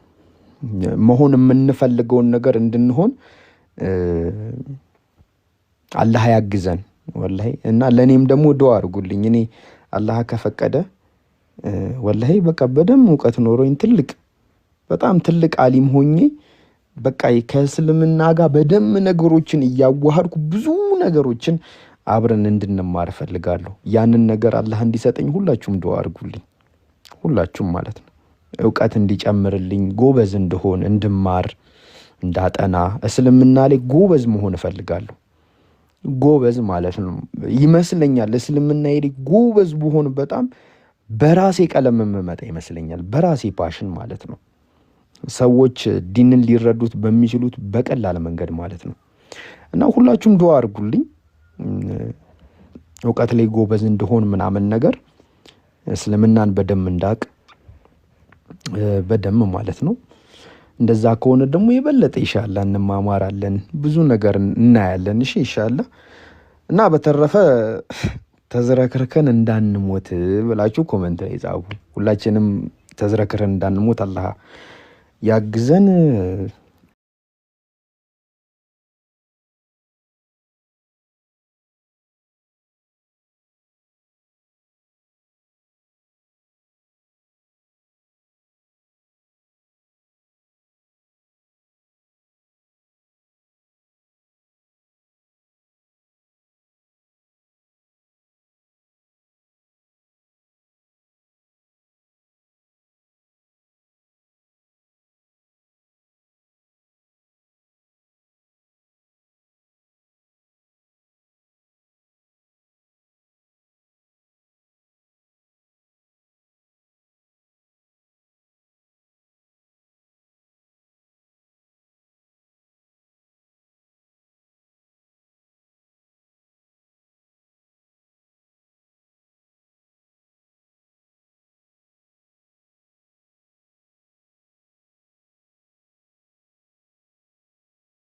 መሆን የምንፈልገውን ነገር እንድንሆን አላህ ያግዘን ወላሂ። እና ለኔም ደግሞ ዱአ አድርጉልኝ። እኔ አላህ ከፈቀደ ወላሂ በቃ በደም እውቀት ኖሮኝ በጣም ትልቅ አሊም ሆኜ በቃ ከእስልምና ጋር በደም ነገሮችን እያዋሃድኩ ብዙ ነገሮችን አብረን እንድንማር እፈልጋለሁ። ያንን ነገር አላህ እንዲሰጠኝ ሁላችሁም ዱአ አድርጉልኝ። ሁላችሁም ማለት ነው። እውቀት እንዲጨምርልኝ፣ ጎበዝ እንድሆን፣ እንድማር፣ እንዳጠና እስልምና ላይ ጎበዝ መሆን እፈልጋለሁ። ጎበዝ ማለት ነው ይመስለኛል። እስልምና ላይ ጎበዝ ብሆን በጣም በራሴ ቀለም የምመጣ ይመስለኛል። በራሴ ፓሽን ማለት ነው። ሰዎች ዲንን ሊረዱት በሚችሉት በቀላል መንገድ ማለት ነው። እና ሁላችሁም ዱአ አድርጉልኝ እውቀት ላይ ጎበዝ እንደሆን ምናምን ነገር እስልምናን በደም እንዳቅ በደም ማለት ነው። እንደዛ ከሆነ ደግሞ የበለጠ ኢንሻአላህ እንማማራለን፣ ብዙ ነገር እናያለን። እሺ ኢንሻአላህ። እና በተረፈ ተዝረክርከን እንዳንሞት ብላችሁ ኮሜንት ላይ ጻፉ። ሁላችንም ተዝረክረን እንዳንሞት አላህ ያግዘን።